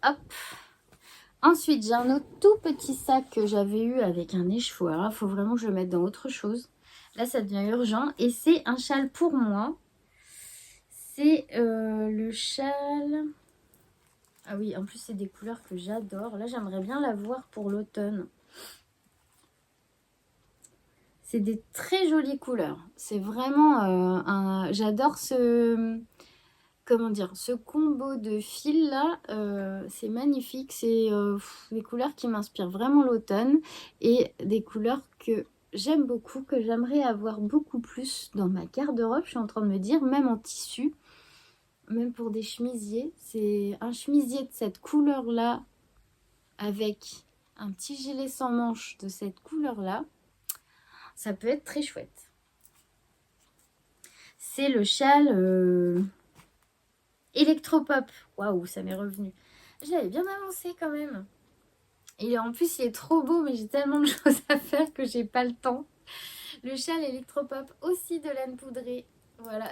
Hop. Ensuite, j'ai un autre tout petit sac que j'avais eu avec un écheveau. Alors, il faut vraiment que je le mette dans autre chose. Là, ça devient urgent. Et c'est un châle pour moi. C'est le châle... Ah oui, en plus, c'est des couleurs que j'adore. Là, j'aimerais bien l'avoir pour l'automne. C'est des très jolies couleurs. C'est vraiment j'adore ce... Comment dire, ce combo de fils là, c'est magnifique. C'est des couleurs qui m'inspirent vraiment l'automne et des couleurs que j'aime beaucoup, que j'aimerais avoir beaucoup plus dans ma garde-robe. Je suis en train de me dire, même en tissu, même pour des chemisiers. C'est un chemisier de cette couleur là avec un petit gilet sans manches de cette couleur là. Ça peut être très chouette. C'est le châle Electropop. Waouh, ça m'est revenu. J'avais bien avancé quand même. Et en plus, il est trop beau, mais j'ai tellement de choses à faire que j'ai pas le temps. Le châle Electropop, aussi de laine poudrée. Voilà,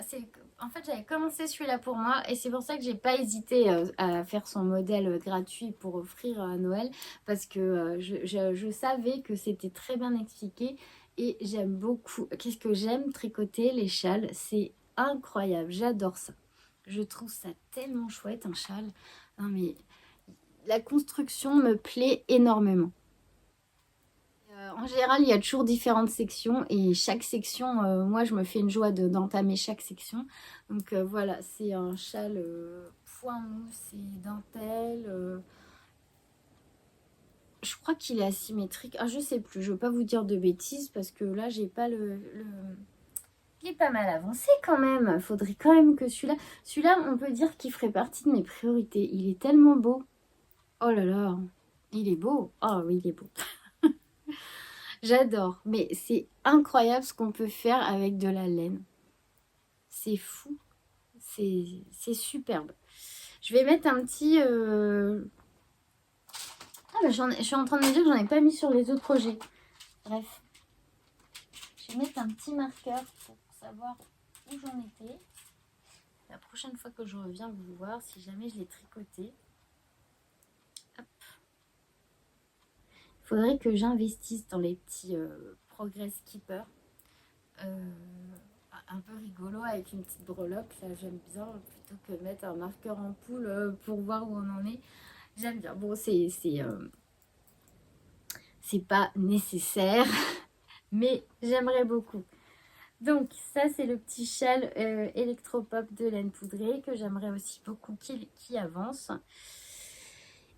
en fait, j'avais commencé celui-là pour moi et c'est pour ça que j'ai pas hésité à faire son modèle gratuit pour offrir à Noël parce que je savais que c'était très bien expliqué et j'aime beaucoup. Qu'est-ce que j'aime tricoter les châles, c'est incroyable, j'adore ça. Je trouve ça tellement chouette un châle. Non mais la construction me plaît énormément. En général, il y a toujours différentes sections et chaque section, moi je me fais une joie d'entamer chaque section. Donc voilà, c'est un châle point mousse et dentelle. Je crois qu'il est asymétrique. Ah, je sais plus, je ne veux pas vous dire de bêtises parce que là, j'ai pas Il est pas mal avancé quand même. Faudrait quand même que celui-là, on peut dire qu'il ferait partie de mes priorités. Il est tellement beau. Oh là là, il est beau. Oh oui, il est beau. J'adore, mais c'est incroyable ce qu'on peut faire avec de la laine. C'est fou, c'est superbe. Je vais mettre un petit... Ah bah je suis en train de me dire que j'en ai pas mis sur les autres projets. Bref, je vais mettre un petit marqueur pour savoir où j'en étais. La prochaine fois que je reviens vous voir, si jamais je l'ai tricoté. Hop. Il faudrait que j'investisse dans les petits Progress Keeper. Un peu rigolo avec une petite breloque, ça j'aime bien, plutôt que de mettre un marqueur en poule pour voir où on en est. J'aime bien. Bon, c'est pas nécessaire, mais j'aimerais beaucoup. Donc ça c'est le petit châle électropop de laine poudrée que j'aimerais aussi beaucoup qui avance.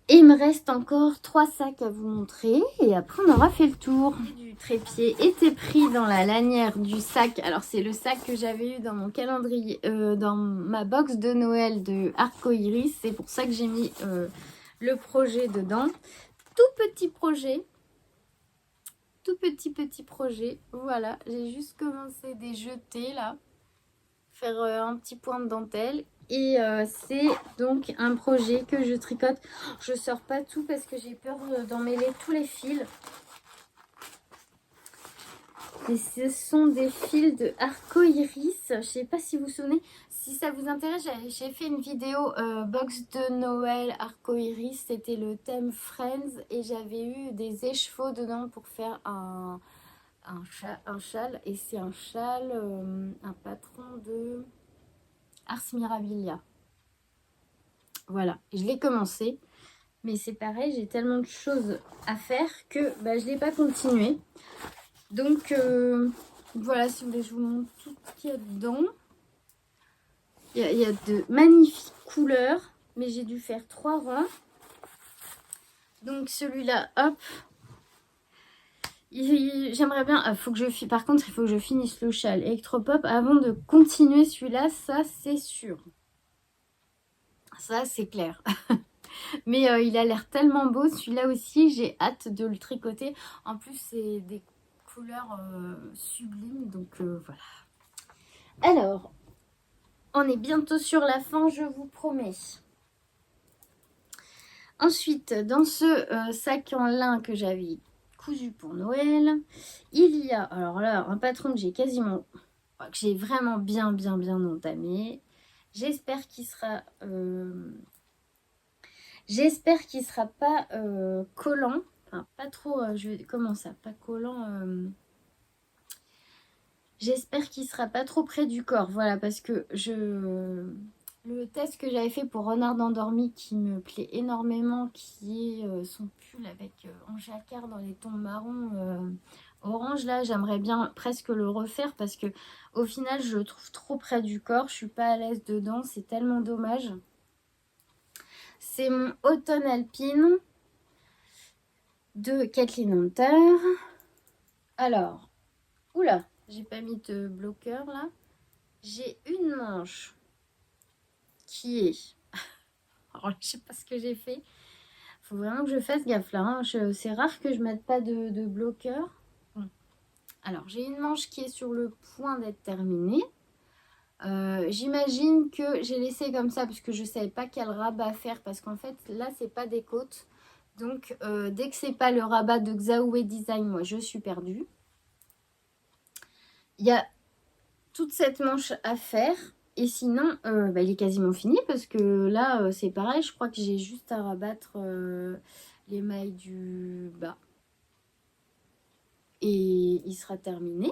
Et il me reste encore 3 sacs à vous montrer et après on aura fait le tour. Du trépied était pris dans la lanière du sac. Alors c'est le sac que j'avais eu dans mon calendrier, dans ma box de Noël de Arcoiris. C'est pour ça que j'ai mis le projet dedans. Tout petit projet. Tout petit projet. Voilà, j'ai juste commencé des jetés là. Faire un petit point de dentelle. Et c'est donc un projet que je tricote. Je sors pas tout parce que j'ai peur d'emmêler tous les fils. Et ce sont des fils de Arcoiris. Je sais pas si vous vous souvenez. Si ça vous intéresse, j'ai fait une vidéo box de Noël Arcoiris. C'était le thème Friends. Et j'avais eu des écheveaux dedans pour faire un châle. Et c'est un châle, un patron de Ars Mirabilia. Voilà, je l'ai commencé, mais c'est pareil, j'ai tellement de choses à faire que je ne l'ai pas continué. Donc voilà, si vous voulez, je vous montre tout ce qu'il y a dedans. Il y a de magnifiques couleurs, mais j'ai dû faire 3 rangs. Donc celui-là, hop, j'aimerais bien, faut que par contre, il faut que je finisse le châle électropop avant de continuer celui-là, ça c'est sûr. Ça c'est clair. Mais il a l'air tellement beau, celui-là aussi, j'ai hâte de le tricoter. En plus, c'est des couleurs sublimes, donc voilà. Alors, on est bientôt sur la fin, je vous promets. Ensuite, dans ce sac en lin que j'avais cousu pour Noël, il y a, alors là, un patron que j'ai quasiment, que j'ai vraiment bien entamé. J'espère qu'il sera... J'espère qu'il ne sera pas collant. Enfin, pas trop... comment ça? Pas collant. J'espère qu'il ne sera pas trop près du corps. Voilà, parce que le test que j'avais fait pour Renard endormi qui me plaît énormément, qui est son pull avec en jacquard dans les tons marron orange, là, j'aimerais bien presque le refaire parce que au final, je le trouve trop près du corps. Je suis pas à l'aise dedans. C'est tellement dommage. C'est mon Automne Alpine de Kathleen Hunter. Alors, oula, j'ai pas mis de bloqueur là. J'ai une manche qui est... Alors, je sais pas ce que j'ai fait. Faut vraiment que je fasse gaffe là. Hein. C'est rare que je mette pas de bloqueur. Bon. Alors, j'ai une manche qui est sur le point d'être terminée. J'imagine que j'ai laissé comme ça parce que je savais pas quel rabat faire parce qu'en fait là c'est pas des côtes, donc dès que c'est pas le rabat de Xiaowei Design, moi je suis perdue. Il y a toute cette manche à faire et sinon il est quasiment fini parce que là c'est pareil, je crois que j'ai juste à rabattre les mailles du bas et il sera terminé.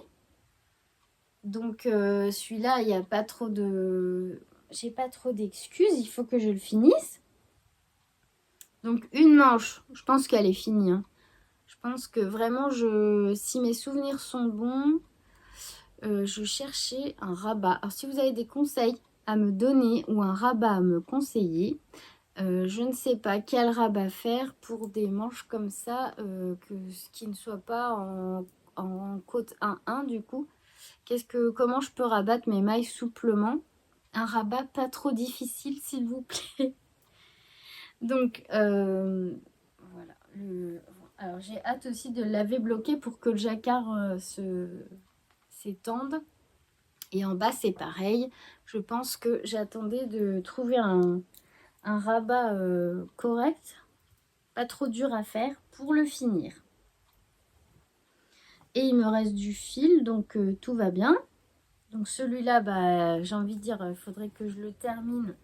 Donc celui-là, il n'y a pas trop de... J'ai pas trop d'excuses, il faut que je le finisse. Donc une manche, je pense qu'elle est finie. Hein. Je pense que vraiment, si mes souvenirs sont bons, je cherchais un rabat. Alors si vous avez des conseils à me donner ou un rabat à me conseiller, je ne sais pas quel rabat faire pour des manches comme ça, qui ne soit pas en côte 1-1 du coup. Comment je peux rabattre mes mailles souplement? Un rabat pas trop difficile, s'il vous plaît. Donc, voilà. Alors, j'ai hâte aussi de le laver bloqué pour que le jacquard s'étende. Et en bas, c'est pareil. Je pense que j'attendais de trouver un rabat correct, pas trop dur à faire, pour le finir. Et il me reste du fil, donc tout va bien. Donc celui-là, bah, j'ai envie de dire, il faudrait que je le termine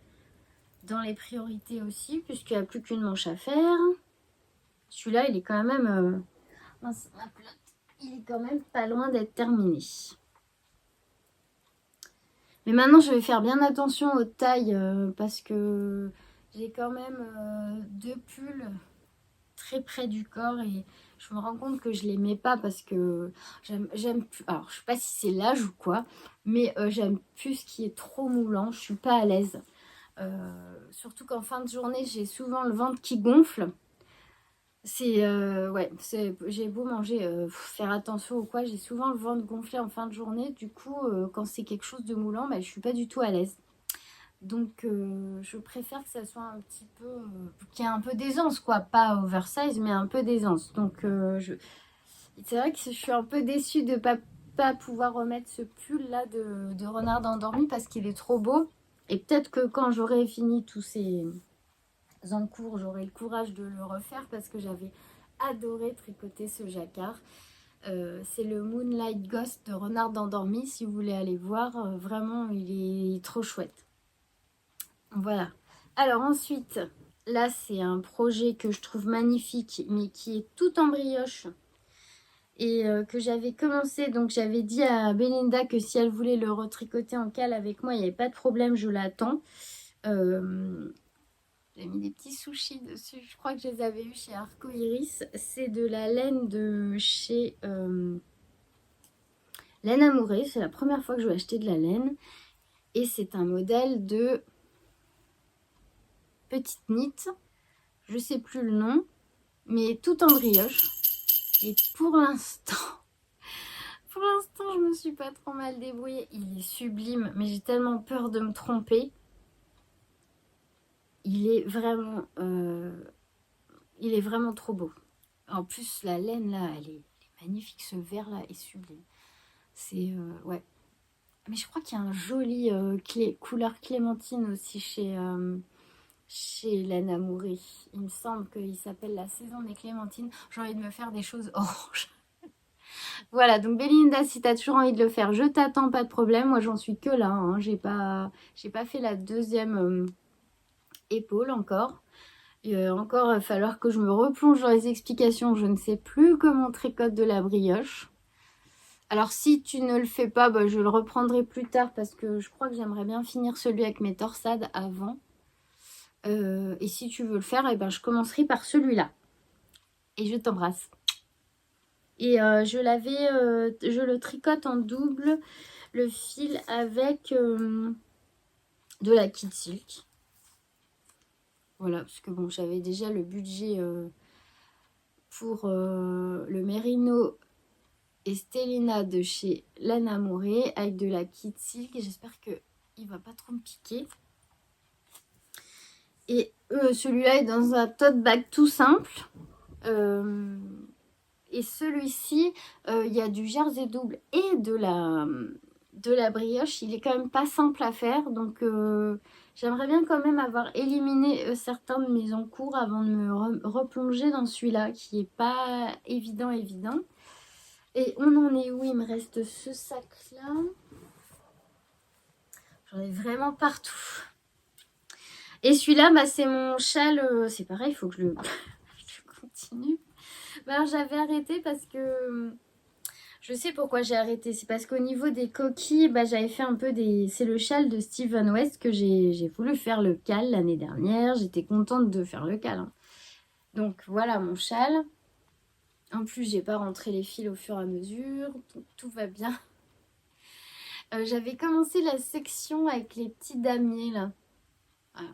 dans les priorités aussi, puisqu'il n'y a plus qu'une manche à faire. Celui-là, il est quand même... mince, il est quand même pas loin d'être terminé. Mais maintenant, je vais faire bien attention aux tailles, parce que j'ai quand même 2 pulls très près du corps et je me rends compte que je les mets pas parce que j'aime plus. Alors, je sais pas si c'est l'âge ou quoi, mais j'aime plus ce qui est trop moulant. Je suis pas à l'aise. Surtout qu'en fin de journée, j'ai souvent le ventre qui gonfle. C'est ouais, j'ai beau manger, faire attention ou quoi, j'ai souvent le ventre gonflé en fin de journée. Du coup, quand c'est quelque chose de moulant, bah, je suis pas du tout à l'aise. Donc, je préfère que ça soit un petit peu... qu'il y ait un peu d'aisance, quoi. Pas oversize, mais un peu d'aisance. Donc, c'est vrai que je suis un peu déçue de ne pas pouvoir remettre ce pull-là de renard endormi parce qu'il est trop beau. Et peut-être que quand j'aurai fini tous ces encours, j'aurai le courage de le refaire parce que j'avais adoré tricoter ce jacquard. C'est le Moonlight Ghost de renard endormi. Si vous voulez aller voir, vraiment, il est trop chouette. Voilà. Alors ensuite, là c'est un projet que je trouve magnifique, mais qui est tout en brioche. Et que j'avais commencé, donc j'avais dit à Belinda que si elle voulait le retricoter en cale avec moi, il n'y avait pas de problème, je l'attends. J'ai mis des petits sushis dessus, je crois que je les avais eus chez Arco Iris. C'est de la laine de chez Laine Amourée, c'est la première fois que je vais acheter de la laine. Et c'est un modèle de petite knit, je sais plus le nom, mais tout en brioche. Et pour l'instant, je me suis pas trop mal débrouillée. Il est sublime, mais j'ai tellement peur de me tromper. Il est vraiment trop beau. En plus, la laine là, elle est magnifique. Ce vert là est sublime. C'est ouais. Mais je crois qu'il y a un joli couleur clémentine aussi chez Laine Amourée. Il me semble qu'il s'appelle la saison des clémentines. J'ai envie de me faire des choses orange. Voilà, donc Belinda, si tu as toujours envie de le faire, je t'attends, pas de problème. Moi, j'en suis que là. Hein. J'ai pas fait la deuxième épaule encore. Encore, il va falloir que je me replonge dans les explications. Je ne sais plus comment on tricote de la brioche. Alors, si tu ne le fais pas, bah, je le reprendrai plus tard parce que je crois que j'aimerais bien finir celui avec mes torsades avant. Et si tu veux le faire, eh ben, je commencerai par celui-là. Et je t'embrasse. Et je le tricote en double, le fil avec de la Kid Silk. Voilà, parce que bon, j'avais déjà le budget pour le Merino et Stellina de chez Laine Amourée avec de la Kid Silk. Et j'espère qu'il va pas trop me piquer. Et celui-là est dans un tote bag tout simple. Et celui-ci, il y a du jersey double et de la brioche. Il est quand même pas simple à faire. Donc, j'aimerais bien quand même avoir éliminé certains de mes encours avant de me replonger dans celui-là qui est pas évident. Et on en est où? Il me reste ce sac-là. J'en ai vraiment partout. Et celui-là, bah, c'est mon châle. C'est pareil, il faut que je le continue. Alors j'avais arrêté parce que je sais pourquoi j'ai arrêté. C'est parce qu'au niveau des coquilles, bah, j'avais fait un peu des... C'est le châle de Steven West que j'ai voulu faire le cal l'année dernière. J'étais contente de faire le cal. Hein. Donc voilà mon châle. En plus, j'ai pas rentré les fils au fur et à mesure. Tout va bien. J'avais commencé la section avec les petits damiers là. Voilà.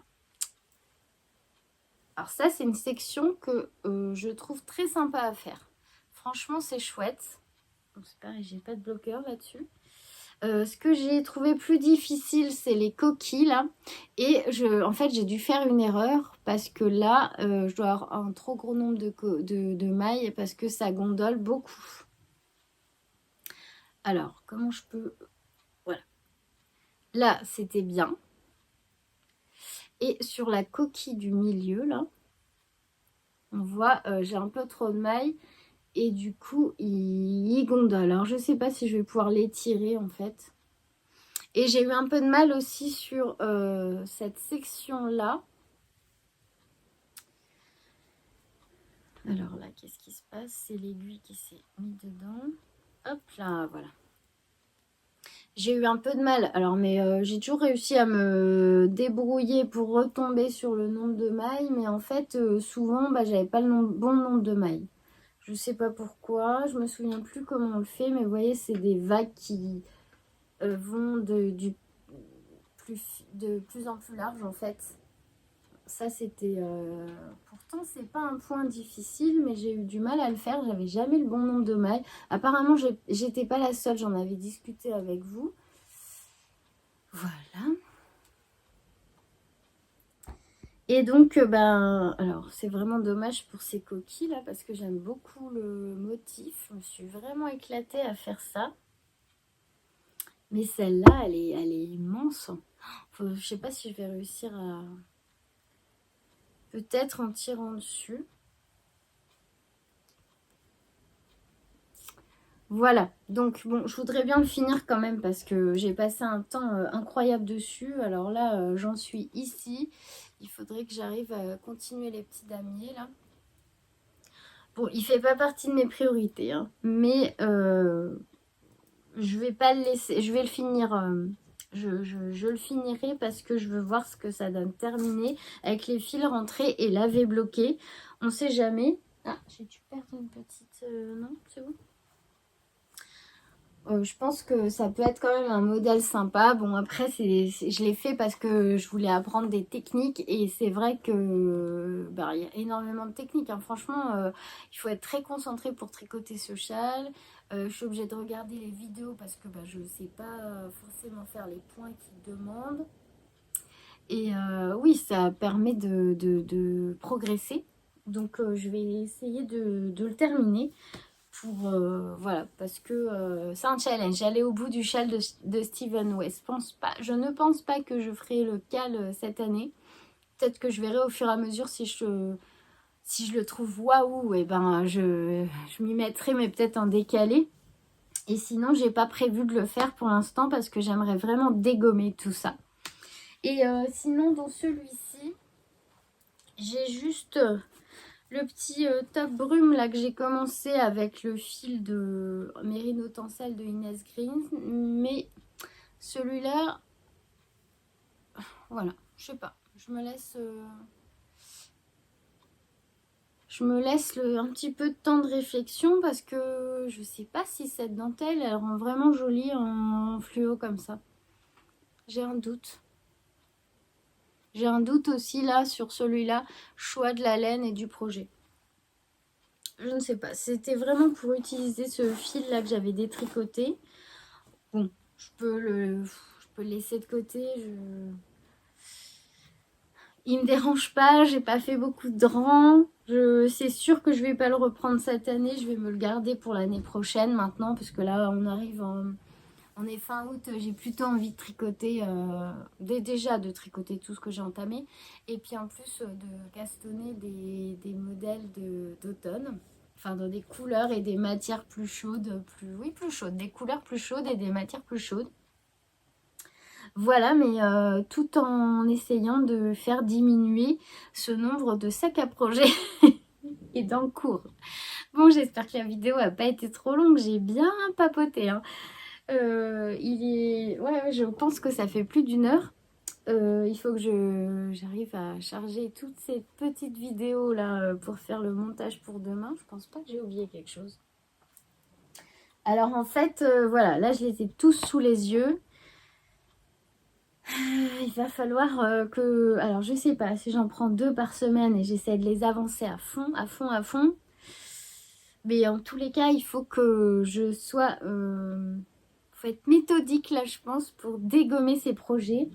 Alors ça, c'est une section que je trouve très sympa à faire. Franchement, c'est chouette. C'est pareil, j'ai pas de bloqueur là-dessus. Ce que j'ai trouvé plus difficile, c'est les coquilles là. Et en fait, j'ai dû faire une erreur parce que là, je dois avoir un trop gros nombre de mailles parce que ça gondole beaucoup. Alors, comment je peux... Voilà. Là, c'était bien. Et sur la coquille du milieu, là, on voit, j'ai un peu trop de mailles. Et du coup, il gondole. Alors, je sais pas si je vais pouvoir l'étirer en fait. Et j'ai eu un peu de mal aussi sur cette section-là. Alors là, qu'est-ce qui se passe? C'est l'aiguille qui s'est mise dedans. Hop là, voilà. J'ai eu un peu de mal. Alors, mais j'ai toujours réussi à me débrouiller pour retomber sur le nombre de mailles. Mais en fait, souvent, bah, j'avais pas le bon nombre de mailles. Je sais pas pourquoi. Je me souviens plus comment on le fait. Mais vous voyez, c'est des vagues qui vont de plus en plus large en fait. Ça c'était pourtant c'est pas un point difficile, mais j'ai eu du mal à le faire. J'avais jamais le bon nombre de mailles. Apparemment j'étais pas la seule, j'en avais discuté avec vous. Voilà. Et donc ben alors c'est vraiment dommage pour ces coquilles là, parce que j'aime beaucoup le motif. Je me suis vraiment éclatée à faire ça. Mais celle-là, elle est immense. Je sais pas si je vais réussir à... Peut-être en tirant dessus. Voilà. Donc, bon, je voudrais bien le finir quand même parce que j'ai passé un temps incroyable dessus. Alors là, j'en suis ici. Il faudrait que j'arrive à continuer les petits damiers, là. Bon, il fait pas partie de mes priorités, hein, mais je vais pas le laisser. Je vais le finir... je le finirai parce que je veux voir ce que ça donne terminé avec les fils rentrés et laver bloqués. On sait jamais. Ah, j'ai dû perdre une petite... non, c'est bon. Je pense que ça peut être quand même un modèle sympa. Bon, après, je l'ai fait parce que je voulais apprendre des techniques. Et c'est vrai que bah, il y a énormément de techniques, hein. Franchement, il faut être très concentré pour tricoter ce châle. Je suis obligée de regarder les vidéos parce que bah, je ne sais pas forcément faire les points qu'ils demandent. Et oui, ça permet de progresser. Donc, je vais essayer de le terminer. Pour voilà, parce que c'est un challenge. Aller au bout du châle de Steven West. Je ne pense pas que je ferai le cal cette année. Peut-être que je verrai au fur et à mesure si je le trouve waouh, et ben je m'y mettrai, mais peut-être en décalé. Et sinon, j'ai pas prévu de le faire pour l'instant parce que j'aimerais vraiment dégommer tout ça. Et sinon, dans celui-ci, j'ai juste le petit top brume là que j'ai commencé avec le fil de Mérino Tencel de Inès Green. Mais celui-là, voilà, je sais pas. Je me laisse un petit peu de temps de réflexion parce que je sais pas si cette dentelle, elle rend vraiment jolie en fluo comme ça. J'ai un doute. J'ai un doute aussi là sur celui-là, choix de la laine et du projet. Je ne sais pas, c'était vraiment pour utiliser ce fil là que j'avais détricoté. Bon, je peux le laisser de côté. Il me dérange pas, j'ai pas fait beaucoup de rangs. C'est sûr que je vais pas le reprendre cette année, je vais me le garder pour l'année prochaine maintenant, parce que là on est fin août, j'ai plutôt envie de tricoter, déjà de tricoter tout ce que j'ai entamé, et puis en plus de castonner des modèles d'automne. Enfin, dans des couleurs et des matières plus chaudes, plus chaudes, des couleurs plus chaudes et des matières plus chaudes. Voilà, mais tout en essayant de faire diminuer ce nombre de sacs à projet et d'encours. Bon, j'espère que la vidéo n'a pas été trop longue, j'ai bien papoté, hein. Ouais, je pense que ça fait plus d'1 heure. Il faut que j'arrive à charger toutes ces petites vidéos là pour faire le montage pour demain. Je pense pas que j'ai oublié quelque chose. Alors en fait, voilà, là je les ai tous sous les yeux. Il va falloir que... Alors je sais pas, si j'en prends 2 par semaine et j'essaie de les avancer à fond, à fond, à fond. Mais en tous les cas, il faut que je sois... faut être méthodique là, je pense, pour dégommer ces projets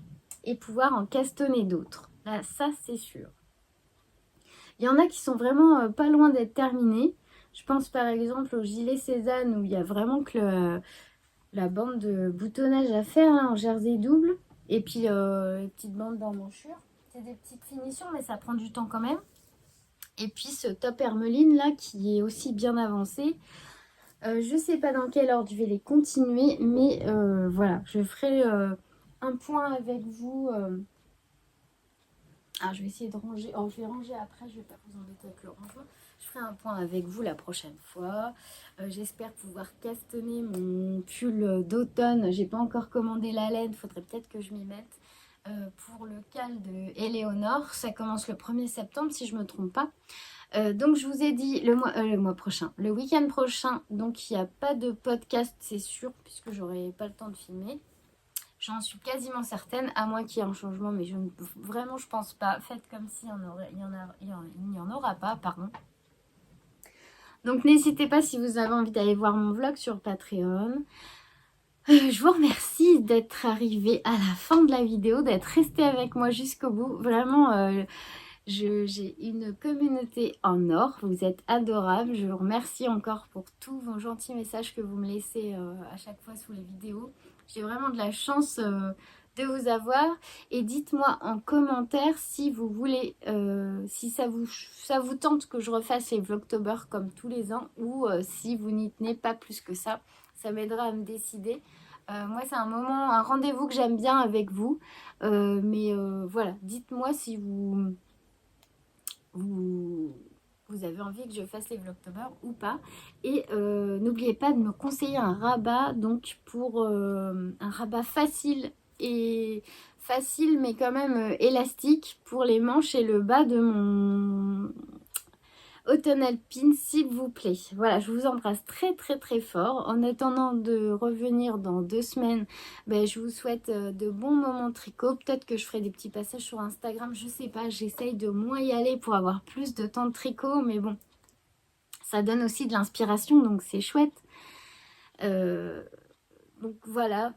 et pouvoir en castonner d'autres. Là, ça c'est sûr. Il y en a qui sont vraiment pas loin d'être terminés. Je pense par exemple au gilet Cézanne où il y a vraiment que la bande de boutonnage à faire là, en jersey double. Et puis les petites bandes d'emmanchure. C'est des petites finitions mais ça prend du temps quand même. Et puis ce top hermeline là qui est aussi bien avancé. Je sais pas dans quel ordre je vais les continuer, mais voilà, je ferai un point avec vous. Alors je vais essayer de ranger. Oh, je vais ranger après, je vais pas vous embêter avec le rangement. Je ferai un point avec vous la prochaine fois. J'espère pouvoir castonner mon pull d'automne. J'ai pas encore commandé la laine, faudrait peut-être que je m'y mette. Pour le cal de Éléonore, ça commence le 1er septembre si je me trompe pas. Donc je vous ai dit le mois prochain, le week-end prochain, donc il n'y a pas de podcast, c'est sûr, puisque j'aurai pas le temps de filmer. J'en suis quasiment certaine, à moins qu'il y ait un changement, mais vraiment je pense pas. Faites comme s'il n'y en aura pas, pardon. Donc n'hésitez pas si vous avez envie d'aller voir mon vlog sur Patreon. Je vous remercie d'être arrivé à la fin de la vidéo, d'être resté avec moi jusqu'au bout. Vraiment, j'ai une communauté en or, vous êtes adorables. Je vous remercie encore pour tous vos gentils messages que vous me laissez à chaque fois sous les vidéos. J'ai vraiment de la chance de vous avoir. Et dites-moi en commentaire si vous voulez, si ça vous tente que je refasse les Vlogtober comme tous les ans, ou si vous n'y tenez pas plus que ça. Ça m'aidera à me décider. Moi, c'est un rendez-vous que j'aime bien avec vous. Mais voilà, dites-moi si vous avez envie que je fasse les Vlogtober ou pas. Et n'oubliez pas de me conseiller un rabat, donc pour un rabat facile mais quand même élastique pour les manches et le bas de mon Automne Alpine, s'il vous plaît. Voilà, je vous embrasse très très très fort. En attendant de revenir dans 2 semaines, ben, je vous souhaite de bons moments de tricot. Peut-être que je ferai des petits passages sur Instagram, je sais pas. J'essaye de moins y aller pour avoir plus de temps de tricot, mais bon, ça donne aussi de l'inspiration, donc c'est chouette. Donc voilà,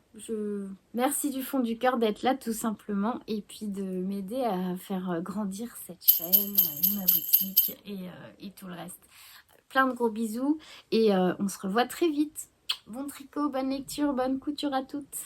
merci du fond du cœur d'être là tout simplement, et puis de m'aider à faire grandir cette chaîne, et ma boutique et tout le reste. Plein de gros bisous et on se revoit très vite. Bon tricot, bonne lecture, bonne couture à toutes.